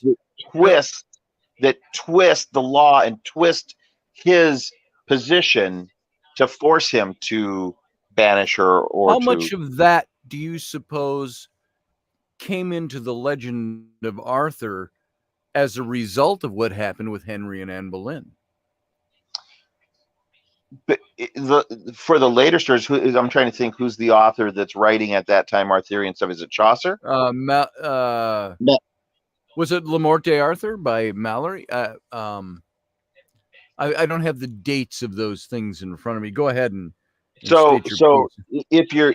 twist the law and twist his position to force him to banish her? Or how much of that do you suppose came into the legend of Arthur as a result of what happened with Henry and Anne Boleyn? But for the later stories, I'm trying to think who's the author that's writing at that time Arthurian stuff. Is it Chaucer? Was it Le Morte d'Arthur by Mallory? I don't have the dates of those things in front of me. Go ahead and so state your piece.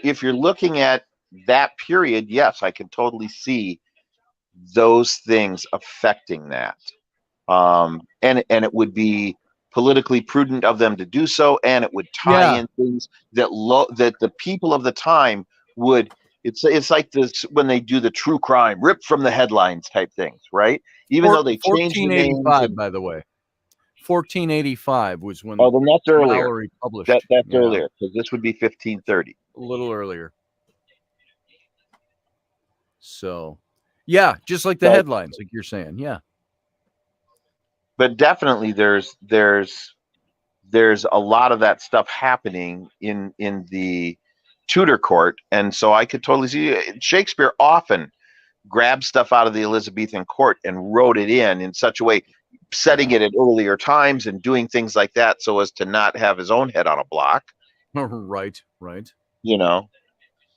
if you're looking at that period, yes, I can totally see those things affecting that, and it would be politically prudent of them to do so, and it would tie in things that that the people of the time would. It's like this when they do the true crime, ripped from the headlines type things, right? Even though they changed the names. 1485, by the way. 1485 was when. Oh, then that's earlier. Mallory published. That's earlier, because this would be 1530. A little earlier. So, yeah, just like the headlines, like you're saying, yeah. But definitely, there's a lot of that stuff happening in the Tudor court, and so I could totally see Shakespeare often grabbed stuff out of the Elizabethan court and wrote it in such a way, setting it at earlier times and doing things like that so as to not have his own head on a block. Right. You know,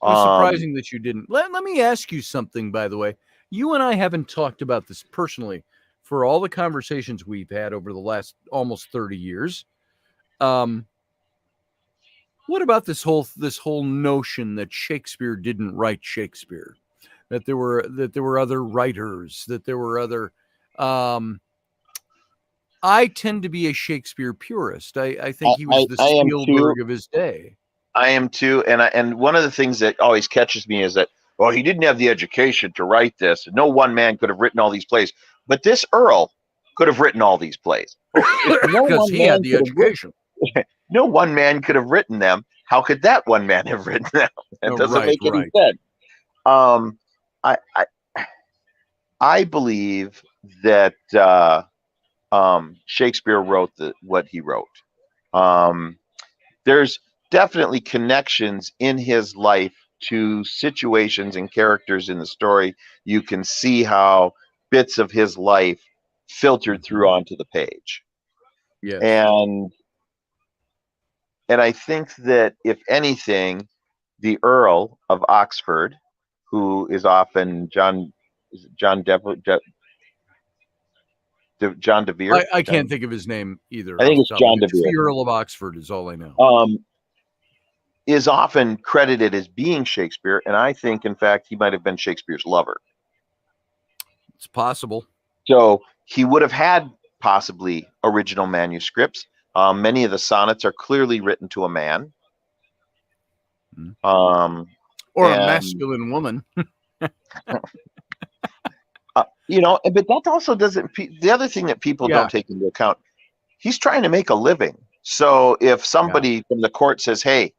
it's surprising that you didn't. Let me ask you something, by the way. You and I haven't talked about this personally for all the conversations we've had over the last almost 30 years. What about this whole notion that Shakespeare didn't write Shakespeare? That there were other writers, that there were other. I tend to be a Shakespeare purist. I think he was the Spielberg of his day. I am too, and one of the things that always catches me is that, well, he didn't have the education to write this. No one man could have written all these plays, but this Earl could have written all these plays because he had the education. No one man could have written them. How could that one man have written them? It doesn't make any sense. I believe that Shakespeare wrote what he wrote. There's definitely connections in his life to situations and characters in the story. You can see how bits of his life filtered through onto the page. Yes. And I think that, if anything, the Earl of Oxford, who is often John De Vere. I can't think of his name either. I think it's John De Vere. The Earl of Oxford is all I know. Is often credited as being Shakespeare, and I think, in fact, he might have been Shakespeare's lover. It's possible. So he would have had possibly original manuscripts. Many of the sonnets are clearly written to a man. Or a masculine woman. But that also doesn't. The other thing that people don't take into account, he's trying to make a living. So if somebody from the court says, "Hey,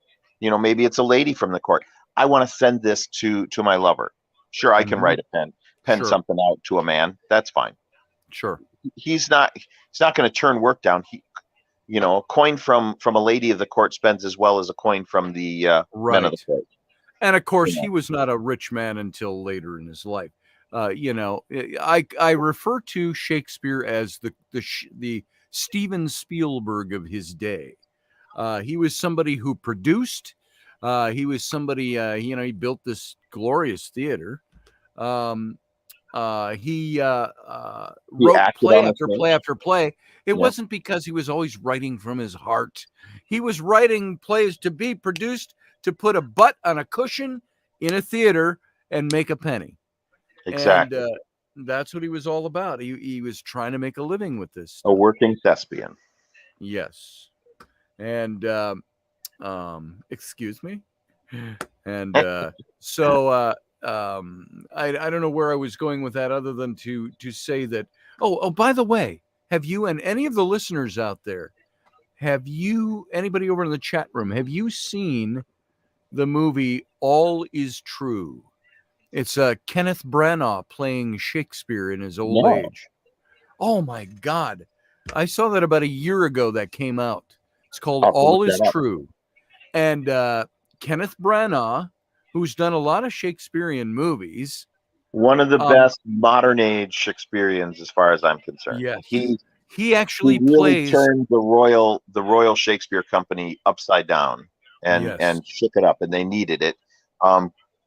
maybe it's a lady from the court, I want to send this to my lover," sure, I can write a pen something out to a man. That's fine. Sure. He's not going to turn work down. A coin from a lady of the court spends as well as a coin from the men of the court. And of course, he was not a rich man until later in his life. I refer to Shakespeare as the Steven Spielberg of his day. He was somebody who produced. He was somebody, he built this glorious theater. He He wrote acted play on the after play stage. after play. It Yep. wasn't because he was always writing from his heart. He was writing plays to be produced, to put a butt on a cushion in a theater and make a penny. Exactly. And that's what he was all about. He was trying to make a living with this A stuff. working thespian. Yes. And excuse me. And I don't know where I was going with that, other than to say that. Oh, by the way, have you, and any of the listeners out there, anybody over in the chat room, have you seen the movie All Is True? It's Kenneth Branagh playing Shakespeare in his old No. age. Oh my God. I saw that about a year ago that came out. It's called I'll have to All look Is that up. True. And Kenneth Branagh, who's done a lot of Shakespearean movies. One of the best modern age Shakespeareans, as far as I'm concerned. Yes. He actually really plays. turned the Royal Shakespeare Company upside down and Yes. shook it up, and they needed it.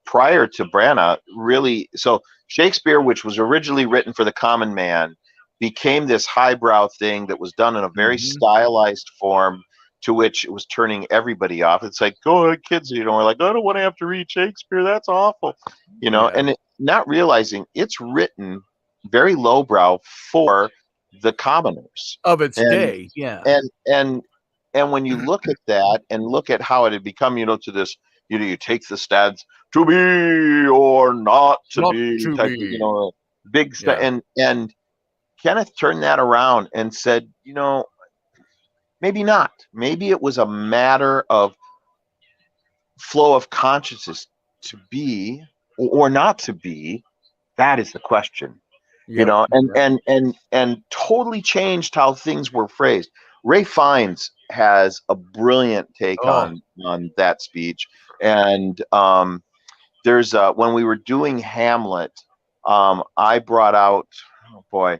Prior to Branagh, really, so Shakespeare, which was originally written for the common man, became this highbrow thing that was done in a very stylized form, to which it was turning everybody off. It's like, go kids, we're like, I don't want to have to read Shakespeare. That's awful, Yeah. and not realizing it's written very lowbrow for the commoners Of its day. Yeah. And when you look at that and look at how it had become, to this, you take the stats to be or not to Not be to type be. of, big stuff. Yeah. And Kenneth turned that around and said, maybe not. Maybe it was a matter of flow of consciousness, to be or not to be. That is the question. Yep. And totally changed how things were phrased. Ray Fiennes has a brilliant take on that speech. And there's when we were doing Hamlet, I brought out, oh boy,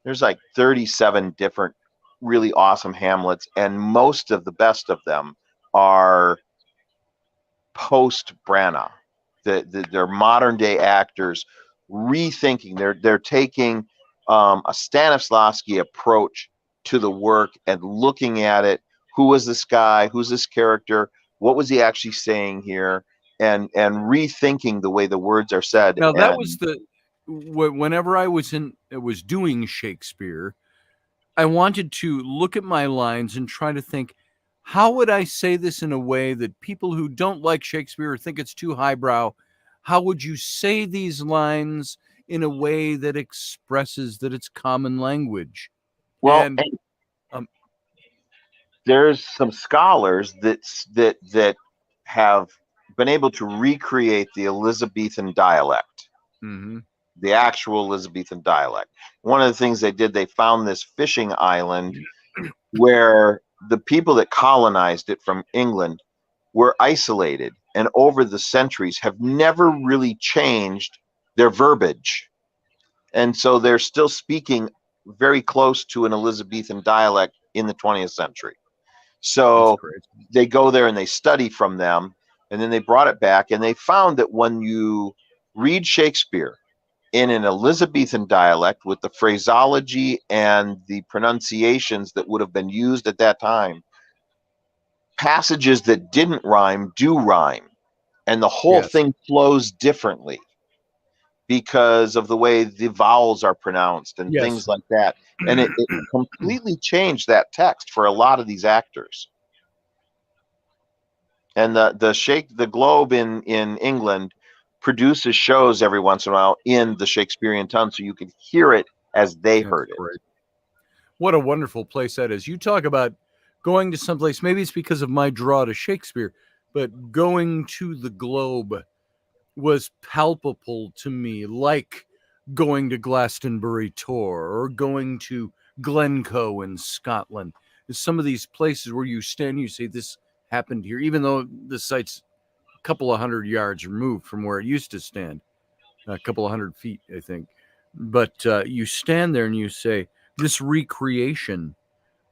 there's like 37 different really awesome Hamlets, and most of the best of them are post Branagh. They're modern day actors rethinking. They're taking a Stanislavski approach to the work and looking at it. Who was this guy? Who's this character? What was he actually saying here? And rethinking the way the words are said. Now that was whenever I was doing Shakespeare, I wanted to look at my lines and try to think, how would I say this in a way that people who don't like Shakespeare or think it's too highbrow, how would you say these lines in a way that expresses that it's common language? Well, and there's some scholars that have been able to recreate the Elizabethan dialect, the actual Elizabethan dialect. One of the things they did, they found this fishing island where the people that colonized it from England were isolated, and over the centuries have never really changed their verbiage. And so they're still speaking very close to an Elizabethan dialect in the 20th century. So they go there and they study from them, and then they brought it back, and they found that when you read Shakespeare in an Elizabethan dialect with the phraseology and the pronunciations that would have been used at that time, passages that didn't rhyme do rhyme, and the whole thing flows differently because of the way the vowels are pronounced and things like that. And it completely changed that text for a lot of these actors. And the Globe in England produces shows every once in a while in the Shakespearean tongue, so you can hear it as they heard it. Great. What a wonderful place that is. You talk about going to someplace, maybe it's because of my draw to Shakespeare, but going to the Globe was palpable to me, like going to Glastonbury Tor or going to Glencoe in Scotland. There's some of these places where you stand and you say, this happened here, even though the site's a couple of 100 yards removed from where it used to stand, a couple of 100 feet, I think. But you stand there and you say, this recreation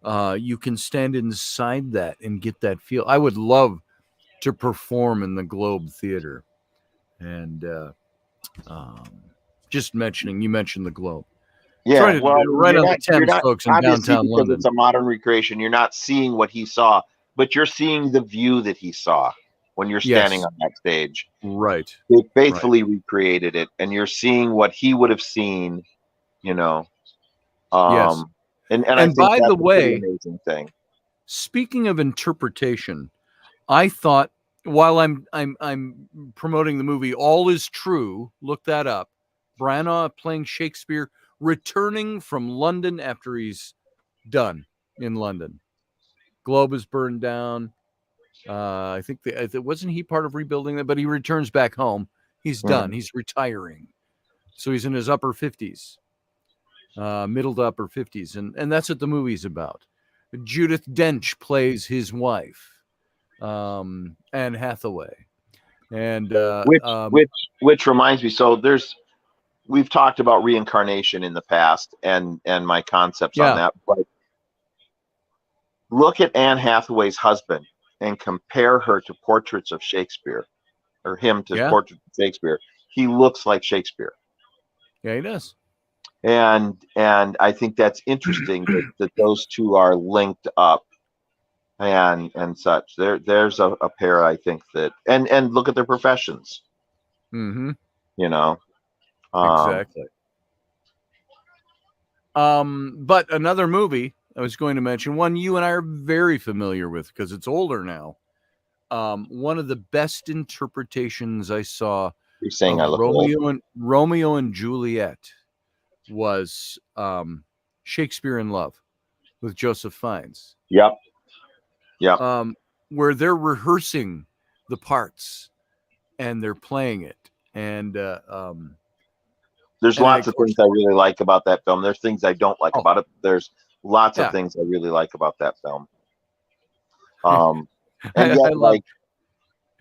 you can stand inside that and get that feel. I would love to perform in the Globe Theater. And just mentioning, you mentioned the Globe. Yeah, well, Right on the you're Thames, not folks, in obviously downtown because London. it's a modern recreation. You're not seeing what he saw, but you're seeing the view that he saw when you're standing Yes. on that stage. Right. They faithfully recreated it, and you're seeing what he would have seen. You know, Yes. and I think by that's the a pretty way, amazing thing. speaking of interpretation, I thought while I'm promoting the movie All Is True, look that up. Branagh playing Shakespeare, returning from London after he's done in London. Globe is burned down. I think wasn't he part of rebuilding that, but he returns back home. He's done. He's retiring. So he's in his upper 50s, middle to upper 50s. And that's what the movie's about. Judith Dench plays his wife, Anne Hathaway. And which reminds me, so we've talked about reincarnation in the past and my concepts on that, but look at Anne Hathaway's husband and compare her to portraits of Shakespeare, or him to portraits of Shakespeare. He looks like Shakespeare. Yeah, he does. And I think that's interesting that those two are linked up and such. There's a pair, I think, that and look at their professions. Mm-hmm. You know. Exactly. But another movie I was going to mention, one you and I are very familiar with because it's older now. One of the best interpretations I saw You're saying of I look Romeo and Juliet was Shakespeare in Love with Joseph Fiennes. Yep. Where they're rehearsing the parts and they're playing it. And there's lots of things I really like about that film. There's things I don't like about it. There's lots of things I really like about that film. And yet, like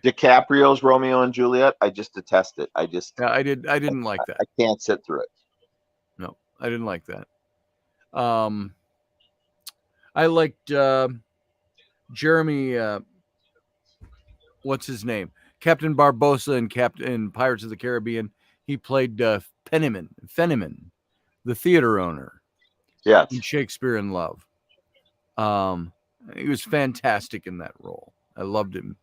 DiCaprio's Romeo and Juliet, I just detest it. I didn't like that. I can't sit through it. No, I didn't like that. I liked Jeremy. What's his name? Captain Barbossa in Pirates of the Caribbean. He played Fenneman, the theater owner. Yes. In Shakespeare in Love. He was fantastic in that role. I loved him.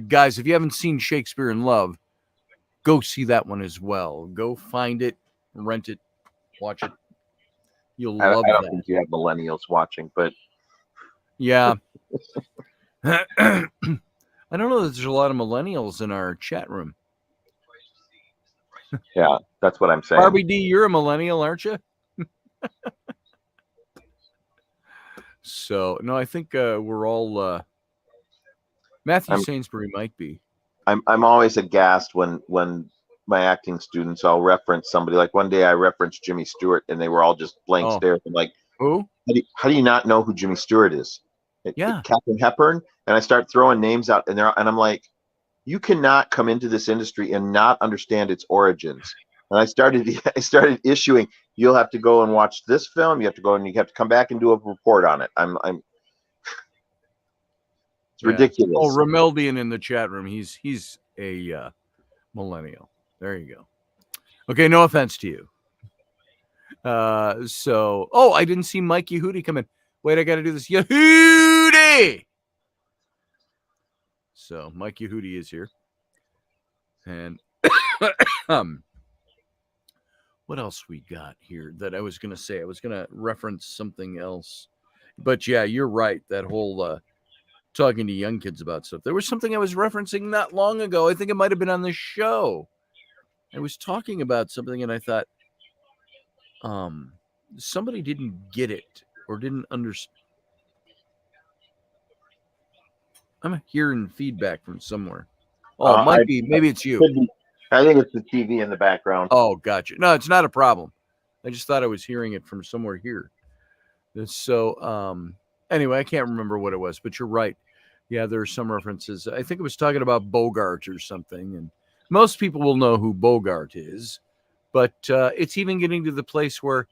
Guys, if you haven't seen Shakespeare in Love, go see that one as well. Go find it, rent it, watch it. You'll love that. I don't think you have millennials watching, but yeah. I don't know that there's a lot of millennials in our chat room. Yeah, that's what I'm saying. Barbie D, you're a millennial, aren't you? So no, I think we're all Matthew Sainsbury might be. I'm always aghast when my acting students, I'll reference somebody. Like one day I referenced Jimmy Stewart and they were all just blank stares. I'm like, who? How do you not know who Jimmy Stewart is? Yeah. Captain Hepburn. And I start throwing names out and I'm like, you cannot come into this industry and not understand its origins. And I started issuing, you'll have to go and watch this film. You have to go and you have to come back and do a report on it. It's ridiculous. Oh, Romeldian in the chat room. He's a millennial. There you go. Okay, no offense to you. I didn't see Mike Yehudi come in. Wait, I got to do this. Yehudi! So Mike Yehudi is here. And what else we got here that I was going to say? I was going to reference something else. But yeah, you're right. That whole talking to young kids about stuff. There was something I was referencing not long ago. I think it might have been on the show. I was talking about something and I thought somebody didn't get it or didn't understand. I'm hearing feedback from somewhere. Oh, it might be. Maybe it's you. I think it's the TV in the background. Oh, gotcha. No, it's not a problem. I just thought I was hearing it from somewhere here. So, anyway, I can't remember what it was, but you're right. Yeah, there are some references. I think it was talking about Bogart or something, and most people will know who Bogart is, but it's even getting to the place where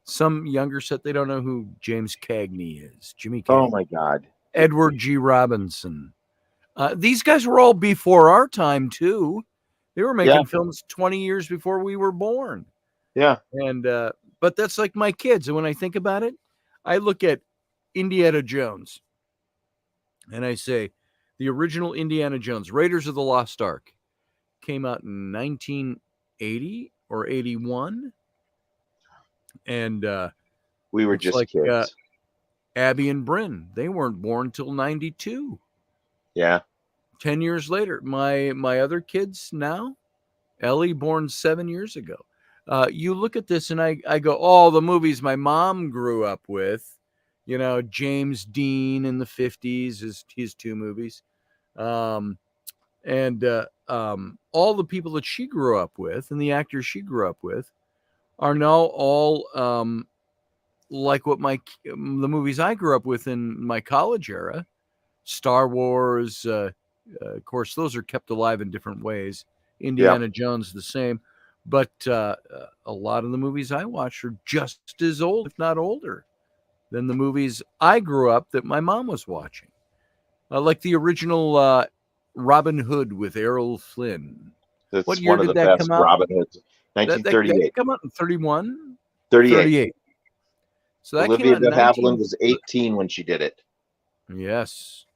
Some younger set, they don't know who James Cagney is. Jimmy Oh Cagney. my God. Edward G. Robinson. These guys were all before our time, too. They were making films 20 years before we were born. Yeah. And but that's like my kids. And when I think about it, I look at Indiana Jones and I say, the original Indiana Jones, Raiders of the Lost Ark, came out in 1980 or 81. And we were it's just like kids. Abby and Bryn, they weren't born until 92. Yeah. 10 years later. My other kids now, Ellie born 7 years ago. You look at this and I go, oh, the movies my mom grew up with, you know, James Dean in the 50s, his two movies. And all the people that she grew up with and the actors she grew up with are now all like what the movies I grew up with in my college era. Star Wars, of course, those are kept alive in different ways. Indiana Jones, the same. But a lot of the movies I watch are just as old, if not older, than the movies I grew up that my mom was watching. Like the original Robin Hood with Errol Flynn. That's what year one of did the that best come out? Robin Hoods. 1938. That come out in 31? 38. So that Olivia came out in Havilland was 18 when she did it. Yes.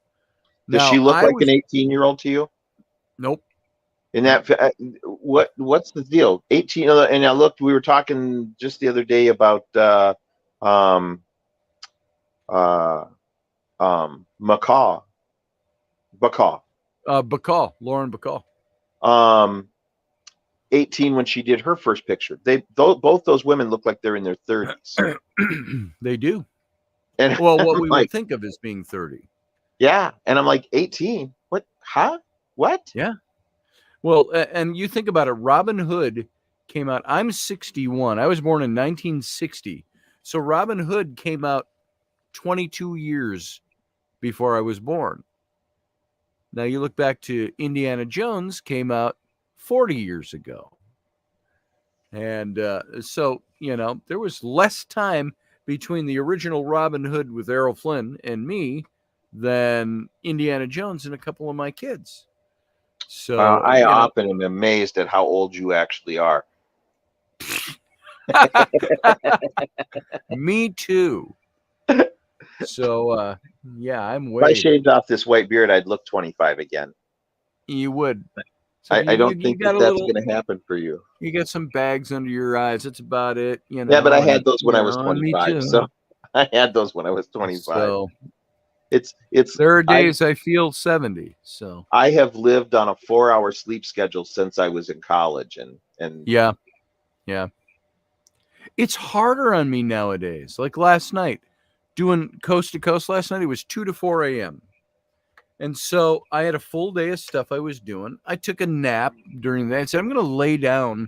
Does she look like an 18-year-old to you? Nope. In that, what's the deal? 18, and I looked. We were talking just the other day about Bacall. Lauren Bacall. 18 when she did her first picture. Both those women look like they're in their 30s. They do. And well, what we would think of as being 30. Yeah, and I'm like 18. What? Huh? What? Yeah. Well, and you think about it. Robin Hood came out. I'm 61. I was born in 1960. So Robin Hood came out 22 years before I was born. Now you look back to Indiana Jones came out 40 years ago. And so, you know, there was less time between the original Robin Hood with Errol Flynn and me than Indiana Jones and a couple of my kids. So I often am amazed at how old you actually are. Me too. So yeah, I'm way. If I shaved off this white beard, I'd look 25 again. You would. So I don't think that's going to happen for you. You got some bags under your eyes. That's about it. You know. Yeah, but I had those when I was 25. So I had those when I was 25. So it's. There are days I feel 70. So I have lived on a 4-hour sleep schedule since I was in college, and yeah. It's harder on me nowadays. Like last night, doing coast to coast last night, it was 2 to 4 a.m. And so I had a full day of stuff I was doing. I took a nap during that. I said, I'm going to lay down.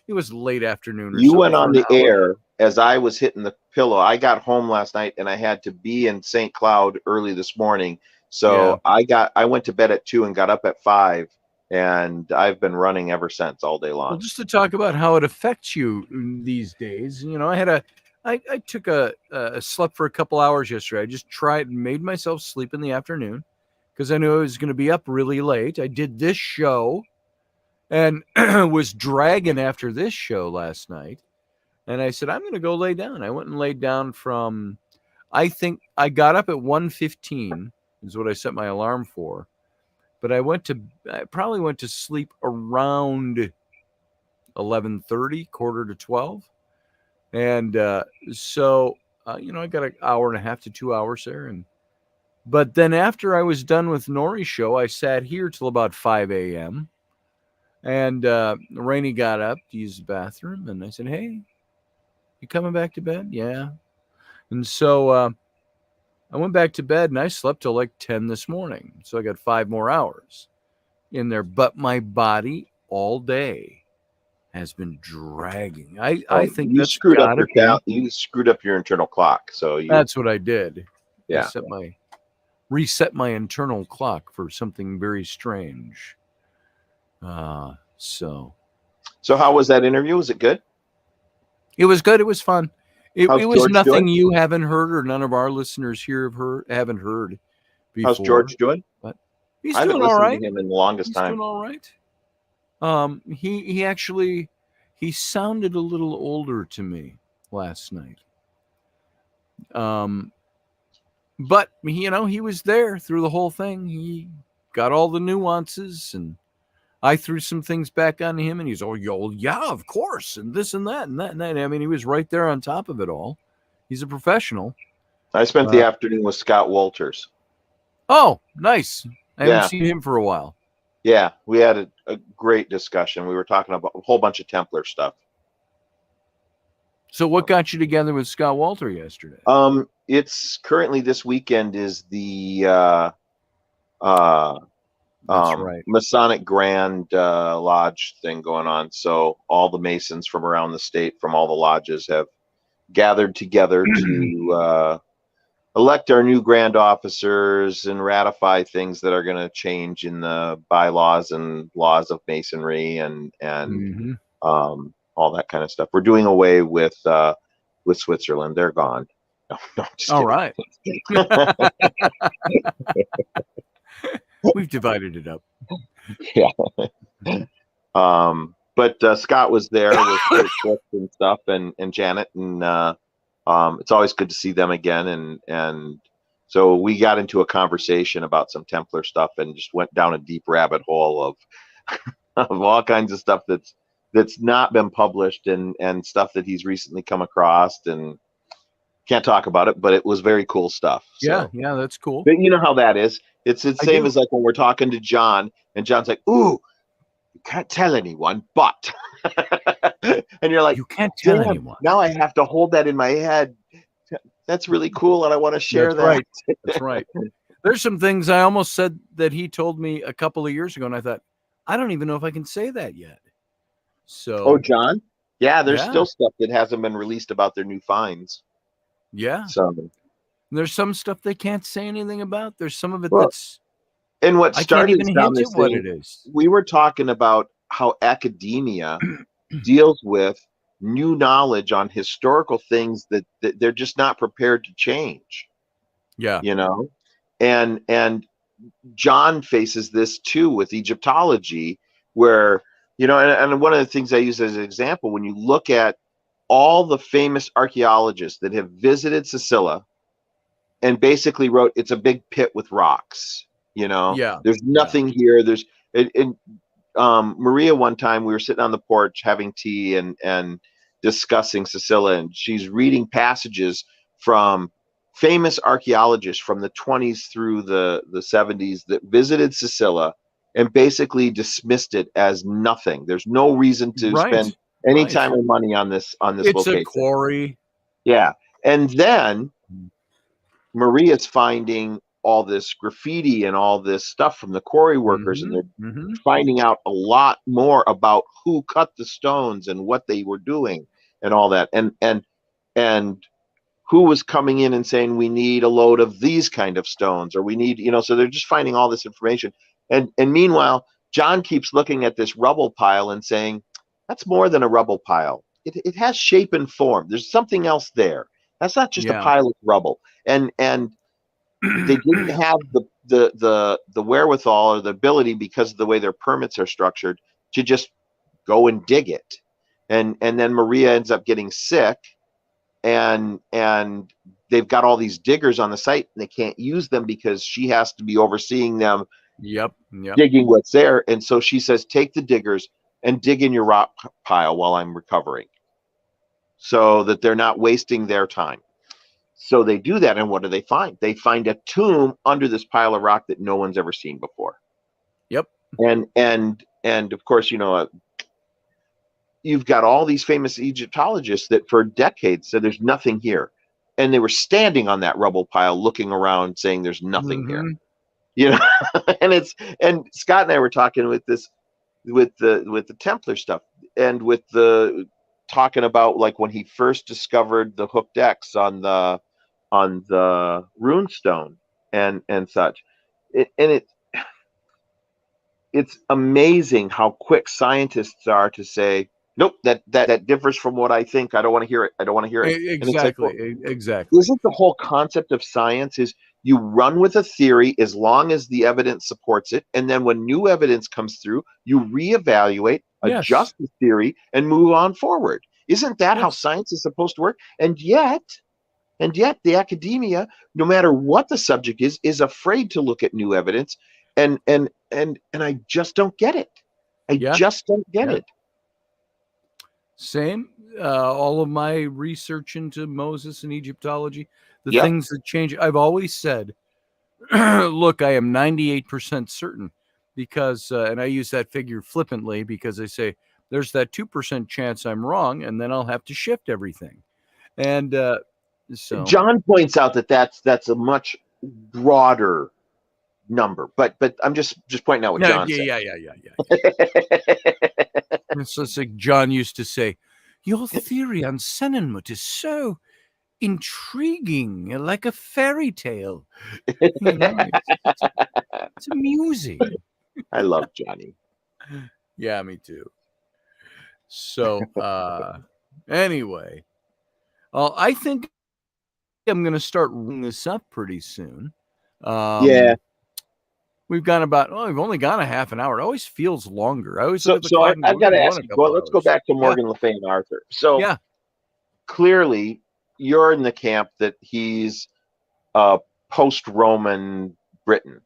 It was late afternoon. You went on the air as I was hitting the pillow. I got home last night and I had to be in St. Cloud early this morning. So yeah. I went to bed at 2 and got up at 5. And I've been running ever since all day long. Well, just to talk about how it affects you these days, you know, I took slept for a couple hours yesterday. I just made myself sleep in the afternoon because I knew I was going to be up really late. I did this show and was dragging after this show last night. And I said, I'm going to go lay down. I went and laid down I think I got up at 1:15 is what I set my alarm for. But I probably went to sleep around 11:30, quarter to 12. And so, you know, I got an hour and a half to 2 hours there. But then after I was done with Nori's show, I sat here till about 5 a.m. And Rainey got up to use the bathroom. And I said, hey, you coming back to bed? Yeah. And so I went back to bed and I slept till like 10 this morning. So I got 5 more hours in there. But my body all day has been dragging. I think you screwed up you screwed up your internal clock. So that's what I did. Yeah. I reset my internal clock for something very strange. So how was that interview? Was it good? It was good. It was fun. It How's was George nothing doing? you haven't heard, or none of our listeners here haven't heard How's before. George doing? But he's I haven't doing all listened right. to him in the longest He's time. doing all right. He actually sounded a little older to me last night. But he was there through the whole thing. He got all the nuances, and I threw some things back on him, and he's, oh, yeah, of course, and this and that and that and that. I mean, he was right there on top of it all. He's a professional. I spent the afternoon with Scott Walters. Oh, nice. I Yeah. haven't seen him for a while. Yeah, we had a great discussion. We were talking about a whole bunch of Templar stuff. So what got you together with Scott Walter yesterday? It's currently this weekend is the That's right. Masonic Grand Lodge thing going on. So all the Masons from around the state, from all the lodges, have gathered together to elect our new grand officers and ratify things that are going to change in the bylaws and laws of Masonry and all that kind of stuff. We're doing away with Switzerland. They're gone. No, just All kidding. right. We've divided it up. Yeah. But Scott was there with Chris and stuff, and Janet, and it's always good to see them again. And so we got into a conversation about some Templar stuff and just went down a deep rabbit hole of all kinds of stuff that's not been published and stuff that he's recently come across, and can't talk about it, but it was very cool stuff. So. Yeah, that's cool. But you know how that is. It's the same as like when we're talking to John, and John's like, "Ooh, you can't tell anyone, but," and you're like, "You can't tell damn, anyone." Now I have to hold that in my head. That's really cool, and I want to share that. Right. That's right. There's some things I almost said that he told me a couple of years ago, and I thought, I don't even know if I can say that yet. So. Oh, John? Yeah, there's still stuff that hasn't been released about their new finds. Yeah. So there's some stuff they can't say anything about. There's some of it that's. And what started I can't even hint at what it is. We were talking about how academia deals with new knowledge on historical things that they're just not prepared to change. Yeah. And John faces this too with Egyptology, where, and one of the things I use as an example, when you look at all the famous archaeologists that have visited Sicily and basically wrote, it's a big pit with rocks, there's nothing here. There's Maria, one time we were sitting on the porch having tea and discussing Sicily, and she's reading passages from famous archaeologists from the 20s through the 70s that visited Sicily and basically dismissed it as nothing. There's no reason to spend any time or money on this it's location. It's a quarry. Yeah. And then Maria's finding all this graffiti and all this stuff from the quarry workers, and they're finding out a lot more about who cut the stones and what they were doing and all that. And who was coming in and saying, we need a load of these kind of stones, or we need, so they're just finding all this information. And meanwhile, John keeps looking at this rubble pile and saying, that's more than a rubble pile. It has shape and form. There's something else there. That's not just a pile of rubble. And they didn't have the wherewithal or the ability, because of the way their permits are structured, to just go and dig it. And then Maria ends up getting sick, and they've got all these diggers on the site, and they can't use them because she has to be overseeing them. Yep. Digging what's there. And so she says, take the diggers and dig in your rock pile while I'm recovering, so that they're not wasting their time. So they do that, and what do they find? They find a tomb under this pile of rock that no one's ever seen before. Yep. And of course, you've got all these famous Egyptologists that for decades said there's nothing here, and they were standing on that rubble pile looking around saying there's nothing here. And Scott and I were talking with the Templar stuff, and with the talking about like when he first discovered the hooked X on the rune stone and such. It's amazing how quick scientists are to say, Nope, that differs from what I think. I don't want to hear it. I don't want to hear it. And it's like, well, Exactly. isn't the whole concept of science is you run with a theory as long as the evidence supports it, and then when new evidence comes through, you reevaluate, Yes. adjust the theory, and move on forward. Isn't that how Yes. science is supposed to work? And yet the academia, no matter what the subject is afraid to look at new evidence, and I just don't get it. I Yeah. just don't get Yeah. it. Same. All of my research into Moses and Egyptology, the Yep. things that change. I've always said, look, I am 98% certain because, and I use that figure flippantly because I say there's that 2% chance I'm wrong, and then I'll have to shift everything. And so John points out that that's a much broader number, but I'm just pointing out what John said. It's just like John used to say, your theory on Senenmut is so intriguing, like a fairy tale. You know, it's amusing. I love Johnny. Yeah, me too. So anyway, I think I'm going to start rolling this up pretty soon. Yeah. We've only gone a half an hour. It always feels longer. I always So look at the clock and I've got to ask you. couple Let's go hours. back to Morgan Le Fay and Arthur. So Yeah. Clearly, you're in the camp that he's post-Roman Britain.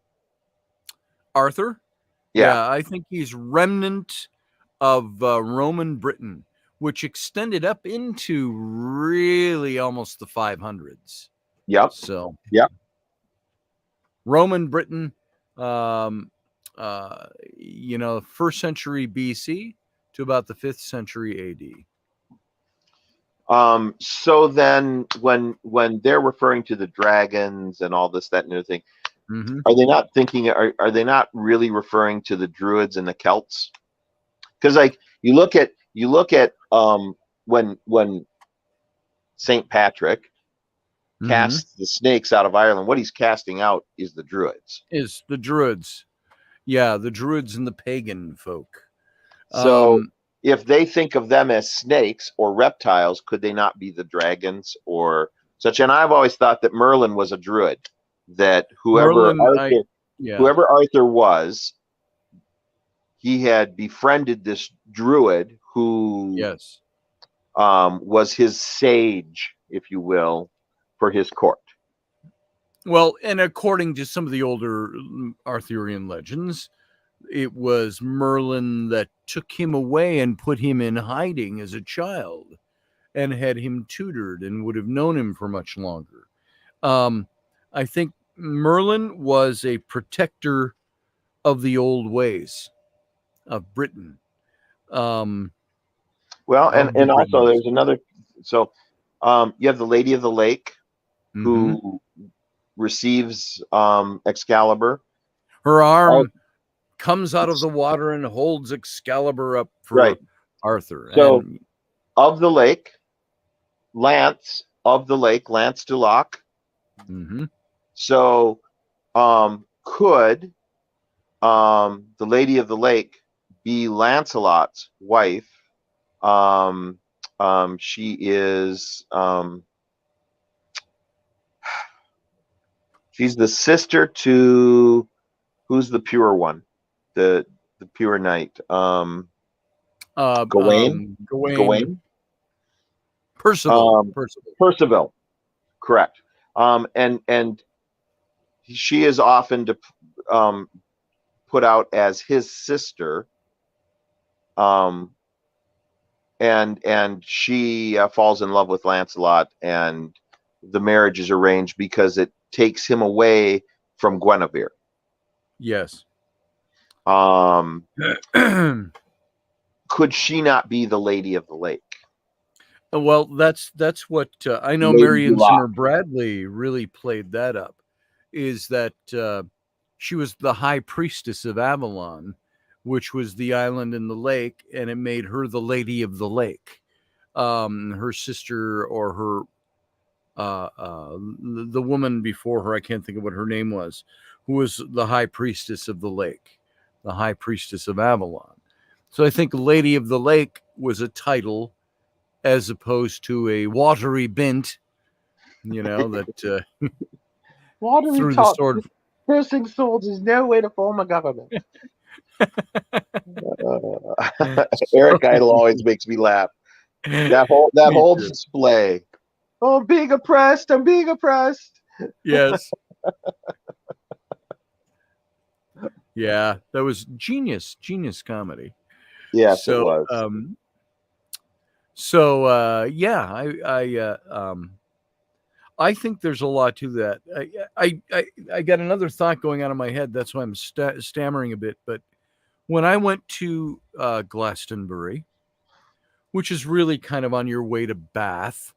Arthur? Yeah. I think he's remnant of Roman Britain, which extended up into really almost the 500s. Yep. So, yep. Roman Britain, first century BC to about the 5th century AD. So then when they're referring to the dragons and all this, that, and the other thing, are they not thinking, are they not really referring to the Druids and the Celts? Because like you look at when Saint Patrick casts the snakes out of Ireland, what he's casting out is the Druids. Yeah, the Druids and the pagan folk. So if they think of them as snakes or reptiles, could they not be the dragons or such? And I've always thought that Merlin was a Druid, that whoever Arthur was, he had befriended this Druid who was his sage, if you will, for his court. Well, and according to some of the older Arthurian legends, it was Merlin that took him away and put him in hiding as a child and had him tutored and would have known him for much longer. I think Merlin was a protector of the old ways of Britain. Well, and also there's another. So you have the Lady of the Lake who receives Excalibur. Her arm comes out of the water and holds Excalibur up for Arthur. So of the lake, Lance de Locke. So could the Lady of the Lake be Lancelot's wife? She is she's the sister to who's the pure one? The pure knight. Gawain. Percival. Correct. And she is often put out as his sister. And she falls in love with Lancelot, and the marriage is arranged because it takes him away from Guinevere. Yes. Could she not be the Lady of the Lake? Well, that's what I know. Marion Zimmer Bradley really played that up. Is that she was the high priestess of Avalon, which was the island in the lake, and it made her the Lady of the Lake. Her sister or her the woman before her, I can't think of what her name was, who was the high priestess of the lake, the high priestess of Avalon. So I think Lady of the Lake was a title as opposed to a watery bint, that Watery threw the talk, sword. cursing swords is no way to form a government. Eric Idle always makes me laugh. That Me whole too. display. Oh, I'm being oppressed. I'm being oppressed. Yes. Yeah, that was genius comedy. Yes, it So, was. I think there's a lot to that. I got another thought going on in my head. That's why I'm stammering a bit. But when I went to Glastonbury, which is really kind of on your way to Bath,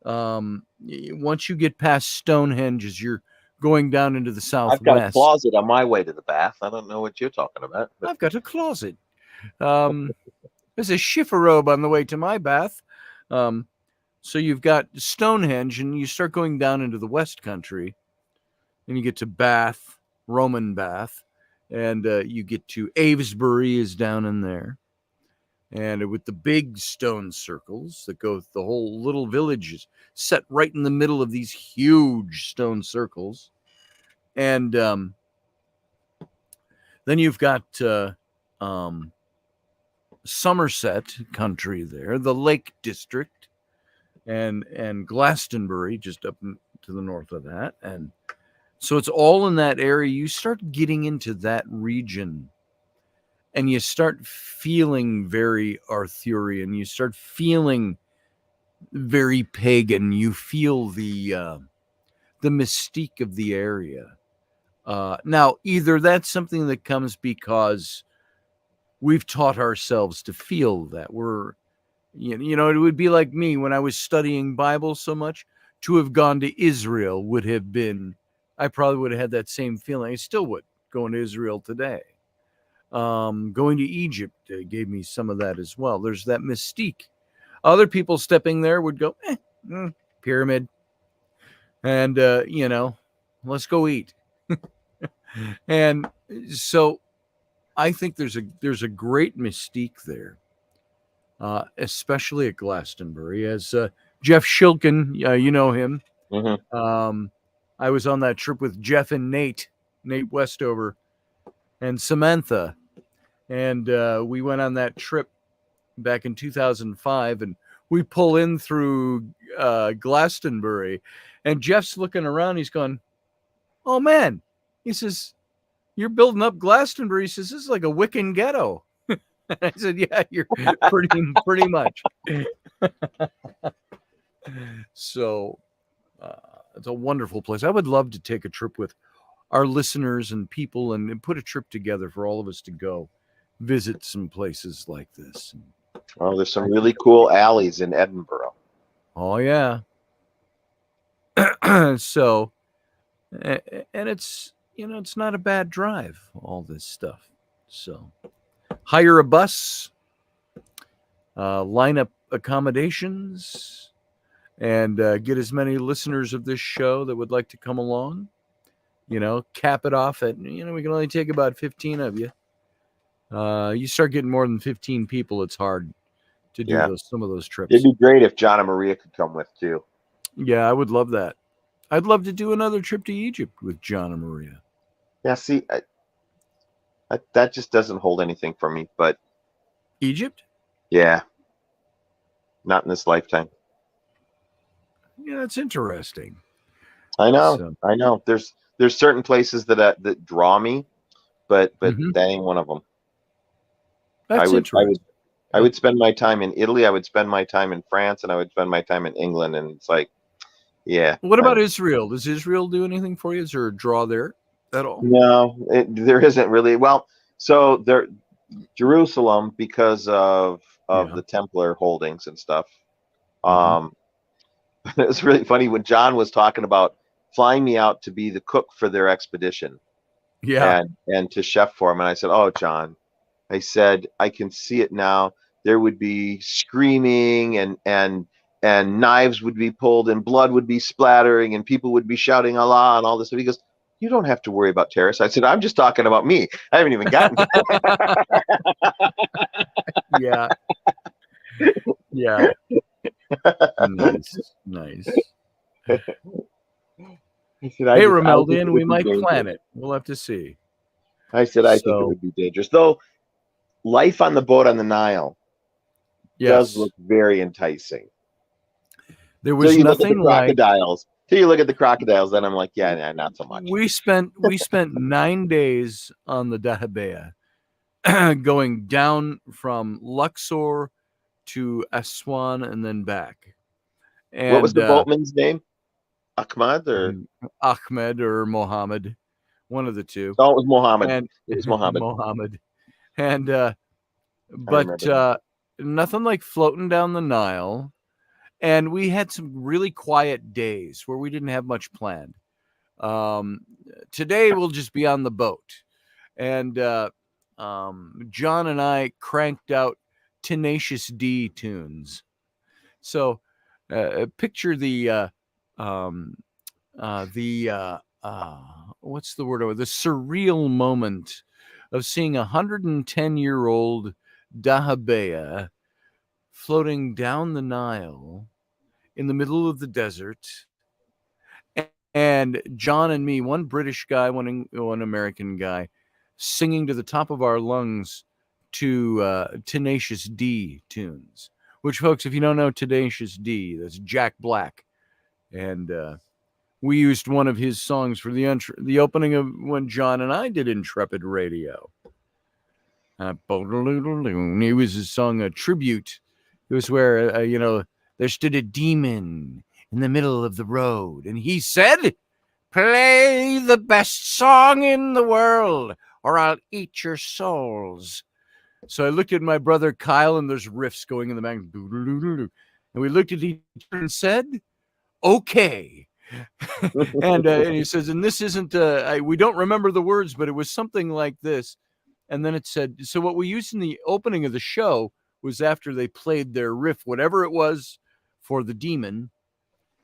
once you get past Stonehenge, as you're going down into the I've got a southwest, closet on my way to the bath. I don't know what you're talking about. But I've got a closet. There's a chifforobe on the way to my bath. So you've got Stonehenge, and you start going down into the West Country, and you get to Bath, Roman Bath, and you get to Avesbury is down in there, and with the big stone circles that go, the whole little village is set right in the middle of these huge stone circles, and then you've got Somerset country there, the Lake District, and Glastonbury just up to the north of that. And so it's all in that area. You start getting into that region and you start feeling very Arthurian. You start feeling very pagan. You feel the mystique of the area. Now, either that's something that comes because we've taught ourselves to feel that. It would be like me when I was studying Bible so much. To have gone to Israel would have been, I probably would have had that same feeling. I still would, going to Israel today. Going to Egypt gave me some of that as well. There's that mystique. Other people stepping there would go, pyramid. And, let's go eat. And so I think there's a great mystique there. Especially at Glastonbury, as Jeff Shilkin, you know him. mm-hmm. I was on that trip with Jeff and Nate Westover, and Samantha, and we went on that trip back in 2005, and we pull in through Glastonbury, and Jeff's looking around. He's going, "Oh man," he says, "You're building up Glastonbury." He says, "This is like a Wiccan ghetto." I said, "Yeah, you're pretty much." So it's a wonderful place. I would love to take a trip with our listeners and people and put a trip together for all of us to go visit some places like this. Oh, there's some really cool alleys in Edinburgh. Oh yeah. So, and it's it's not a bad drive. All this stuff. So. Hire a bus, line up accommodations, and get as many listeners of this show that would like to come along. Cap it off at, we can only take about 15 of you. You start getting more than 15 people, it's hard to do some of those trips. It'd be great if John and Maria could come with too. Yeah, I would love that. I'd love to do another trip to Egypt with John and Maria. Yeah, see, that just doesn't hold anything for me. But Egypt? Yeah, not in this lifetime. Yeah, that's interesting. I know. I know. There's certain places that draw me, but that ain't one of them. That's interesting. I would spend my time in Italy. I would spend my time in France, and I would spend my time in England. And it's like, yeah. What about Israel? Does Israel do anything for you? Is there a draw there at all? No, there isn't really. Well, so Jerusalem, because of the Templar holdings and stuff. It was really funny when John was talking about flying me out to be the cook for their expedition. Yeah. And to chef for them. And I said, "Oh, John," I said, "I can see it now. There would be screaming and knives would be pulled and blood would be splattering and people would be shouting Allah and all this." He goes, You don't have to worry about terrorists. I said, I'm just talking about me. I haven't even gotten Yeah. Yeah. Nice. Nice. I said, Hey, I think Romeldian, it we would be might plan dangerous. it. We'll have to see. I said, I think it So, would be dangerous. Though life on the boat on the Nile does yes, look very enticing. there Till was you look at the nothing like crocodiles. Till you look at the crocodiles, then I'm like, yeah, nah, not so much. we spent 9 days on the Dahabea, going down from Luxor to Aswan and then back. What was And the boatman's name? Ahmad or Ahmed or Mohammed, one of the two. oh, it was Mohammed. And It was Mohammed. Mohammed. And I remember that. nothing like floating down the Nile. And we had some really quiet days where we didn't have much planned. Today we'll just be on the boat. And John and I cranked out Tenacious D tunes. So picture the what's the word? The surreal moment of seeing a 110-year-old dahabeah floating down the Nile in the middle of the desert, and John and me, one British guy, one American guy, singing to the top of our lungs to Tenacious D tunes. Which, folks, if you don't know Tenacious D, that's Jack Black, and we used one of his songs for the opening of when John and I did Intrepid Radio. It was a song, a tribute. It was where, there stood a demon in the middle of the road, and he said, "Play the best song in the world, or I'll eat your souls." So I looked at my brother Kyle, and there's riffs going in the back. And we looked at each other and said, "Okay." and he says, and this isn't, we don't remember the words, but it was something like this. And then it said, so what we used in the opening of the show was after they played their riff, whatever it was for the demon.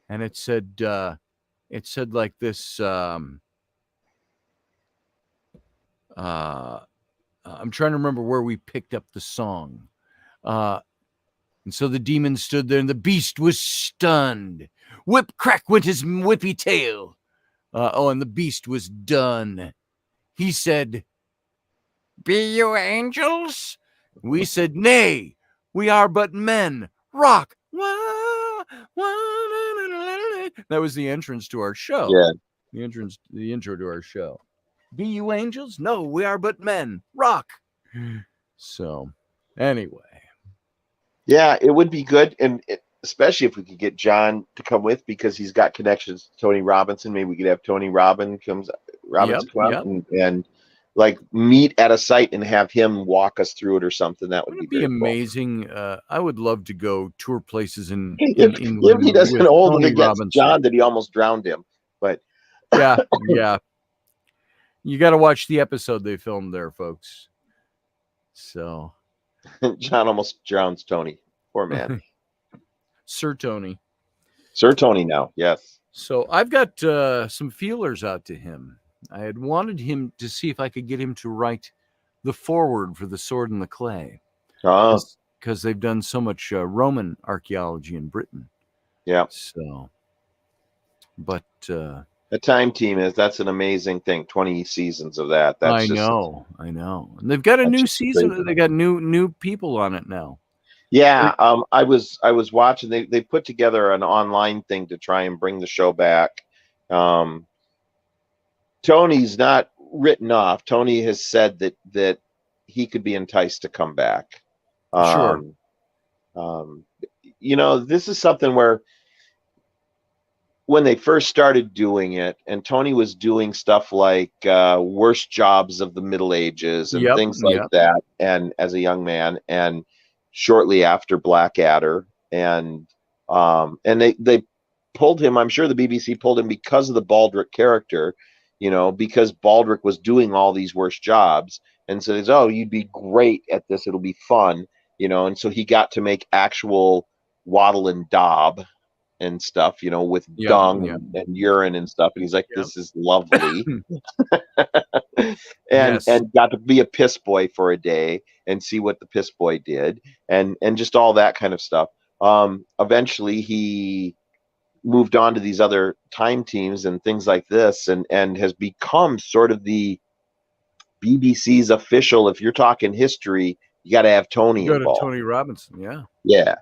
And it said like this, I'm trying to remember where we picked up the song. And so the demon stood there and the beast was stunned. Whip crack went his whippy tail. And the beast was done. He said, "Be you angels?" We said, "Nay, we are but men. Rock." That was the entrance to our show. Yeah. The intro to our show. "Be you angels? No, we are but men. Rock." So, anyway. Yeah, it would be good, and especially if we could get John to come with because he's got connections to Tony Robinson. Maybe we could have Tony Robinson come out and like meet at a site and have him walk us through it or something. That would be very amazing. Cool. I would love to go tour places in if England. If he doesn't hold Tony it against Robinson. John that he almost drowned him, but yeah. You got to watch the episode they filmed there, folks. So John almost drowns Tony. Poor man. Sir Tony now. Yes. So I've got some feelers out to him. I had wanted him to see if I could get him to write the foreword for The Sword and the Clay. Because they've done so much Roman archaeology in Britain. Yeah. So, but the Time Team that's an amazing thing. 20 seasons of that. I know. And they've got a new season. Crazy. They got new people on it now. Yeah, I was watching. They put together an online thing to try and bring the show back. Tony's not written off. Tony has said that he could be enticed to come back. Sure. This is something where when they first started doing it, and Tony was doing stuff like worst jobs of the Middle Ages and things like that, and as a young man, and shortly after Blackadder, and they pulled him. I'm sure the BBC pulled him because of the Baldric character, because Baldric was doing all these worst jobs, and says, "Oh, you'd be great at this. It'll be fun," and so he got to make actual Wattle and Daub, and stuff, with Yeah, dung yeah, and urine and stuff. And he's like, yeah. this is lovely. and Yes. got to be a piss boy for a day and see what the piss boy did, and just all that kind of stuff. Eventually he moved on to these other time teams and things like this, and has become sort of the BBC's official. If you're talking history, you got to have Tony Go to involved. Tony Robinson, yeah. Yeah.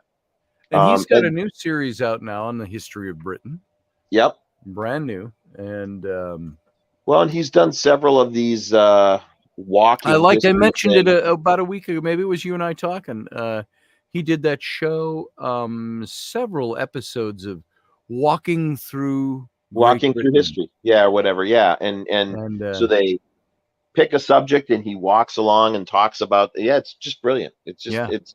And he's got a And new series out now on the history of Britain, yep. brand new. And Well, and he's done several of these walking I history mentioned it things. about a week ago. Maybe it was you and I talking. He did that show, several episodes of walking through Great Walking through Britain. history, yeah, or whatever, yeah, and so they pick a subject and he walks along and talks about, yeah, it's just brilliant. It's just Yeah. it's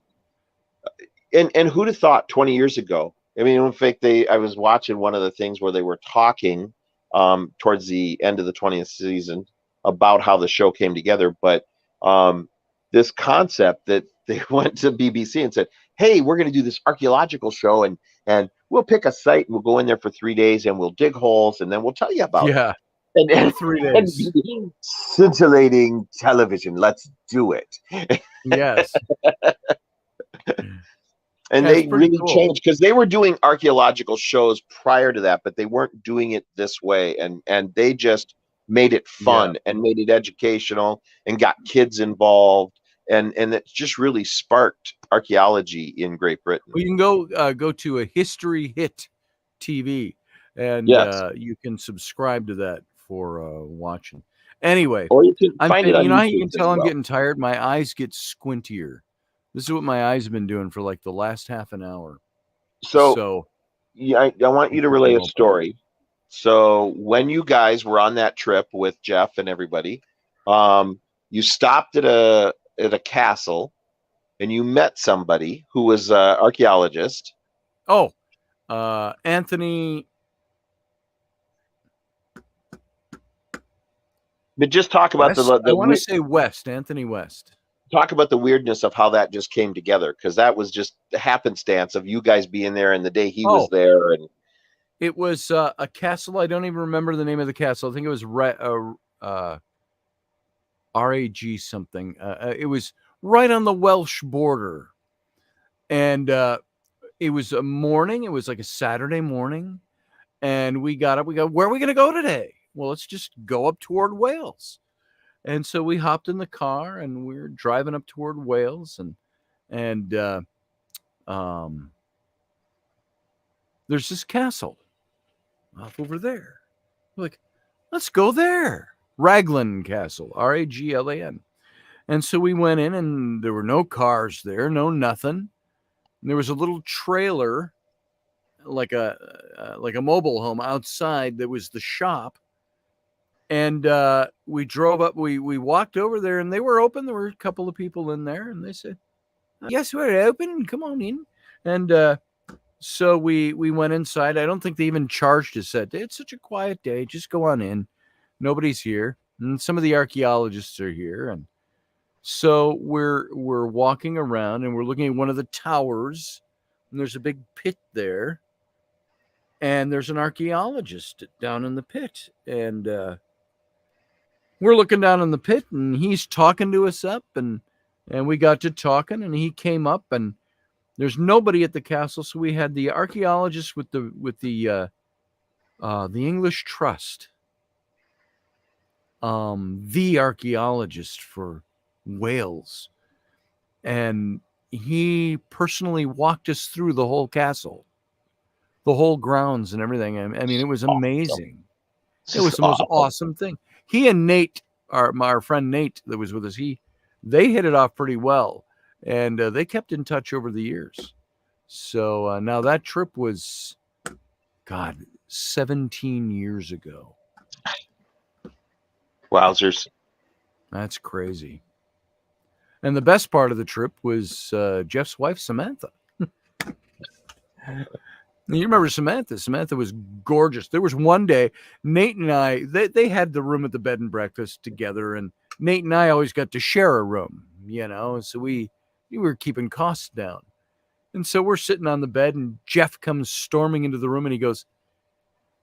and who'd have thought 20 years ago? I mean, in fact, I was watching one of the things where they were talking towards the end of the 20th season about how the show came together, but this concept that they went to BBC and said, hey, we're going to do this archaeological show, and we'll pick a site and we'll go in there for 3 days and we'll dig holes and then we'll tell you about Yeah. it. And 3 days. Scintillating television. Let's do it. Yes. And Yeah, they it's pretty really cool. changed because they were doing archaeological shows prior to that, but they weren't doing it this way. And they just made it fun and made it educational and got kids involved. And it just really sparked archaeology in Great Britain. Well, you can go to a History Hit TV, and Yes. you can subscribe to that for watching. Anyway, Or you can find it on you know how YouTube you can as tell I'm well. getting tired? My eyes get squintier. This is what my eyes have been doing for like the last half an hour. So yeah, I want you to relay a story. So when you guys were on that trip with Jeff and everybody, you stopped at a castle and you met somebody who was an archaeologist. Oh, Anthony. But just talk about West? I want to say West, Anthony West. Talk about the weirdness of how that just came together, because that was just the happenstance of you guys being there and the day he was there. And it was a castle. I don't even remember the name of the castle. I think it was RAG something. It was right on the Welsh border. And it was a morning. It was like a Saturday morning. And we got up. We go, where are we going to go today? Well, let's just go up toward Wales. And so we hopped in the car and we were driving up toward Wales. And there's this castle off over there. We're like, let's go there. Raglan Castle, Raglan. And so we went in and there were no cars there, no nothing. And there was a little trailer, like a mobile home outside that was the shop. And we drove up, we walked over there and they were open. There were a couple of people in there and they said, yes, we're open. Come on in. And so we went inside. I don't think they even charged us that day. It's such a quiet day. Just go on in. Nobody's here. And some of the archaeologists are here. And so we're walking around and we're looking at one of the towers. And there's a big pit there. And there's an archaeologist down in the pit. And we're looking down in the pit and he's talking to us up. And we got to talking and he came up and there's nobody at the castle. So we had the archaeologist with the English Trust. The archaeologist for Wales. And he personally walked us through the whole castle, the whole grounds and everything. I mean, it was amazing. It was the most awesome thing. He and Nate, our friend Nate that was with us, they hit it off pretty well. And they kept in touch over the years. So now that trip was, 17 years ago. Wowzers. That's crazy. And the best part of the trip was Jeff's wife, Samantha. You remember Samantha. Samantha was gorgeous. There was one day, Nate and I, they had the room at the bed and breakfast together. And Nate and I always got to share a room, so we were keeping costs down. And so we're sitting on the bed, and Jeff comes storming into the room, and he goes,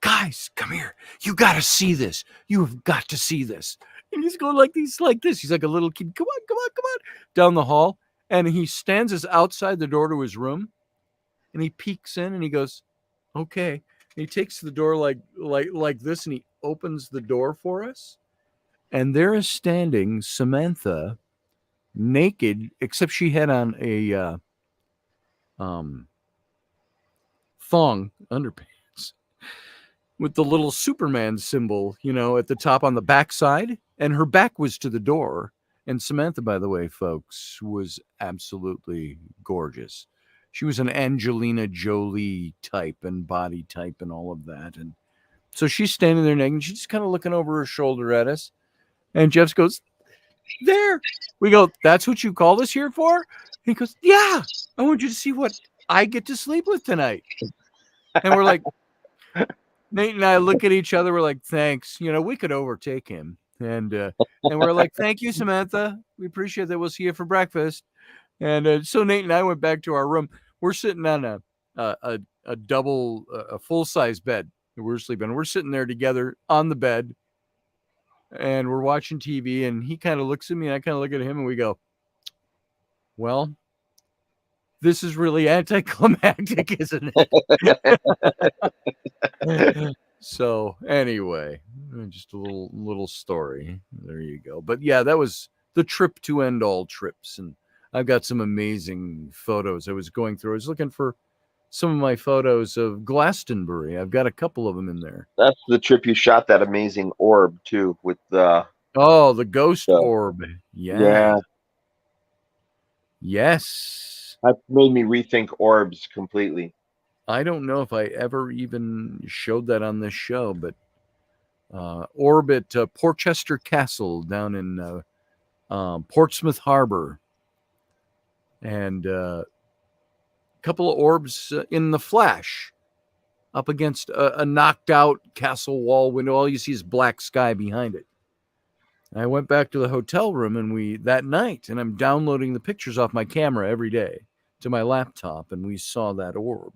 "Guys, come here. You got to see this. You have got to see this." And he's going like this. He's like a little kid. Come on, come on, come on. Down the hall. And he stands us outside the door to his room, and he peeks in, and he goes, "Okay." And he takes the door like this, and he opens the door for us. And there is standing Samantha, naked, except she had on a thong underpants with the little Superman symbol, at the top on the backside, and her back was to the door. And Samantha, by the way, folks, was absolutely gorgeous. She was an Angelina Jolie type and body type and all of that. And so she's standing there naked, and she's just kind of looking over her shoulder at us. And Jeff goes, "There." We go, "That's what you called us here for?" And he goes, "Yeah, I want you to see what I get to sleep with tonight." And we're like, Nate and I look at each other. We're like, "Thanks. We could overtake him." And we're like, "Thank you, Samantha. We appreciate that. We'll see you for breakfast." And so Nate and I went back to our room. We're sitting on a double, a full-size bed. We're sleeping. We're sitting there together on the bed, and we're watching TV. And he kind of looks at me, and I kind of look at him, and we go, "Well, this is really anticlimactic, isn't it?" So anyway, just a little story. There you go. But yeah, that was the trip to end all trips. And I've got some amazing photos. I was going through. I was looking for some of my photos of Glastonbury. I've got a couple of them in there. That's the trip you shot that amazing orb too with the the ghost orb. Yeah. Yes. That made me rethink orbs completely. I don't know if I ever even showed that on this show, but orb at Portchester Castle down in Portsmouth Harbor. And a couple of orbs in the flash up against a knocked out castle wall window. All you see is black sky behind it. And I went back to the hotel room that night, and I'm downloading the pictures off my camera every day to my laptop, and we saw that orb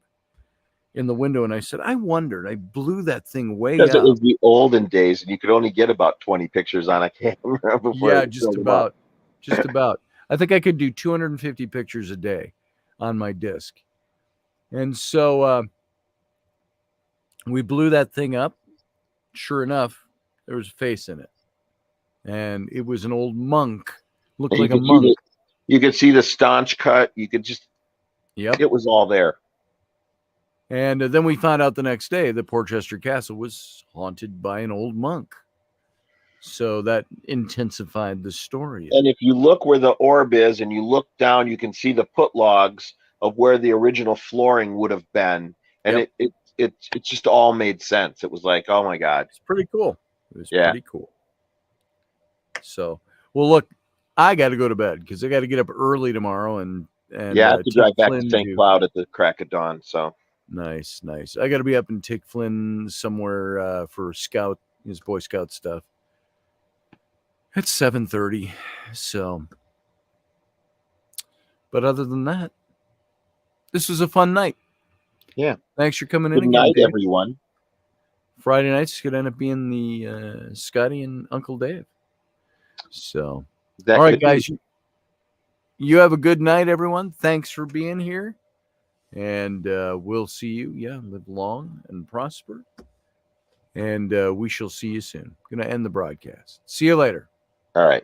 in the window. And I said, I blew that thing way because up. It was the olden days, and you could only get about 20 pictures on a camera before. Yeah, just about. I think I could do 250 pictures a day on my disc. And so we blew that thing up. Sure enough, there was a face in it. And it was an old monk. Looked like a monk. You could see the staunch cut. You could just, it was all there. And then we found out the next day that Portchester Castle was haunted by an old monk. So that intensified the story. And if you look where the orb is and you look down, you can see the put logs of where the original flooring would have been. And it just all made sense. It was like, oh my God. It's pretty cool. It was pretty cool. So, well, look, I got to go to bed because I got to get up early tomorrow and I have to drive back to St. Cloud at the crack of dawn. So nice. I got to be up and take Flynn somewhere for his Boy Scout stuff. It's 7:30. So, but other than that, this was a fun night. Yeah. Thanks for coming in. Good night, everyone. Friday nights could end up being the Scotty and Uncle Dave. So, all right, guys, you have a good night, everyone. Thanks for being here. And we'll see you. Yeah, live long and prosper. And we shall see you soon. Going to end the broadcast. See you later. All right.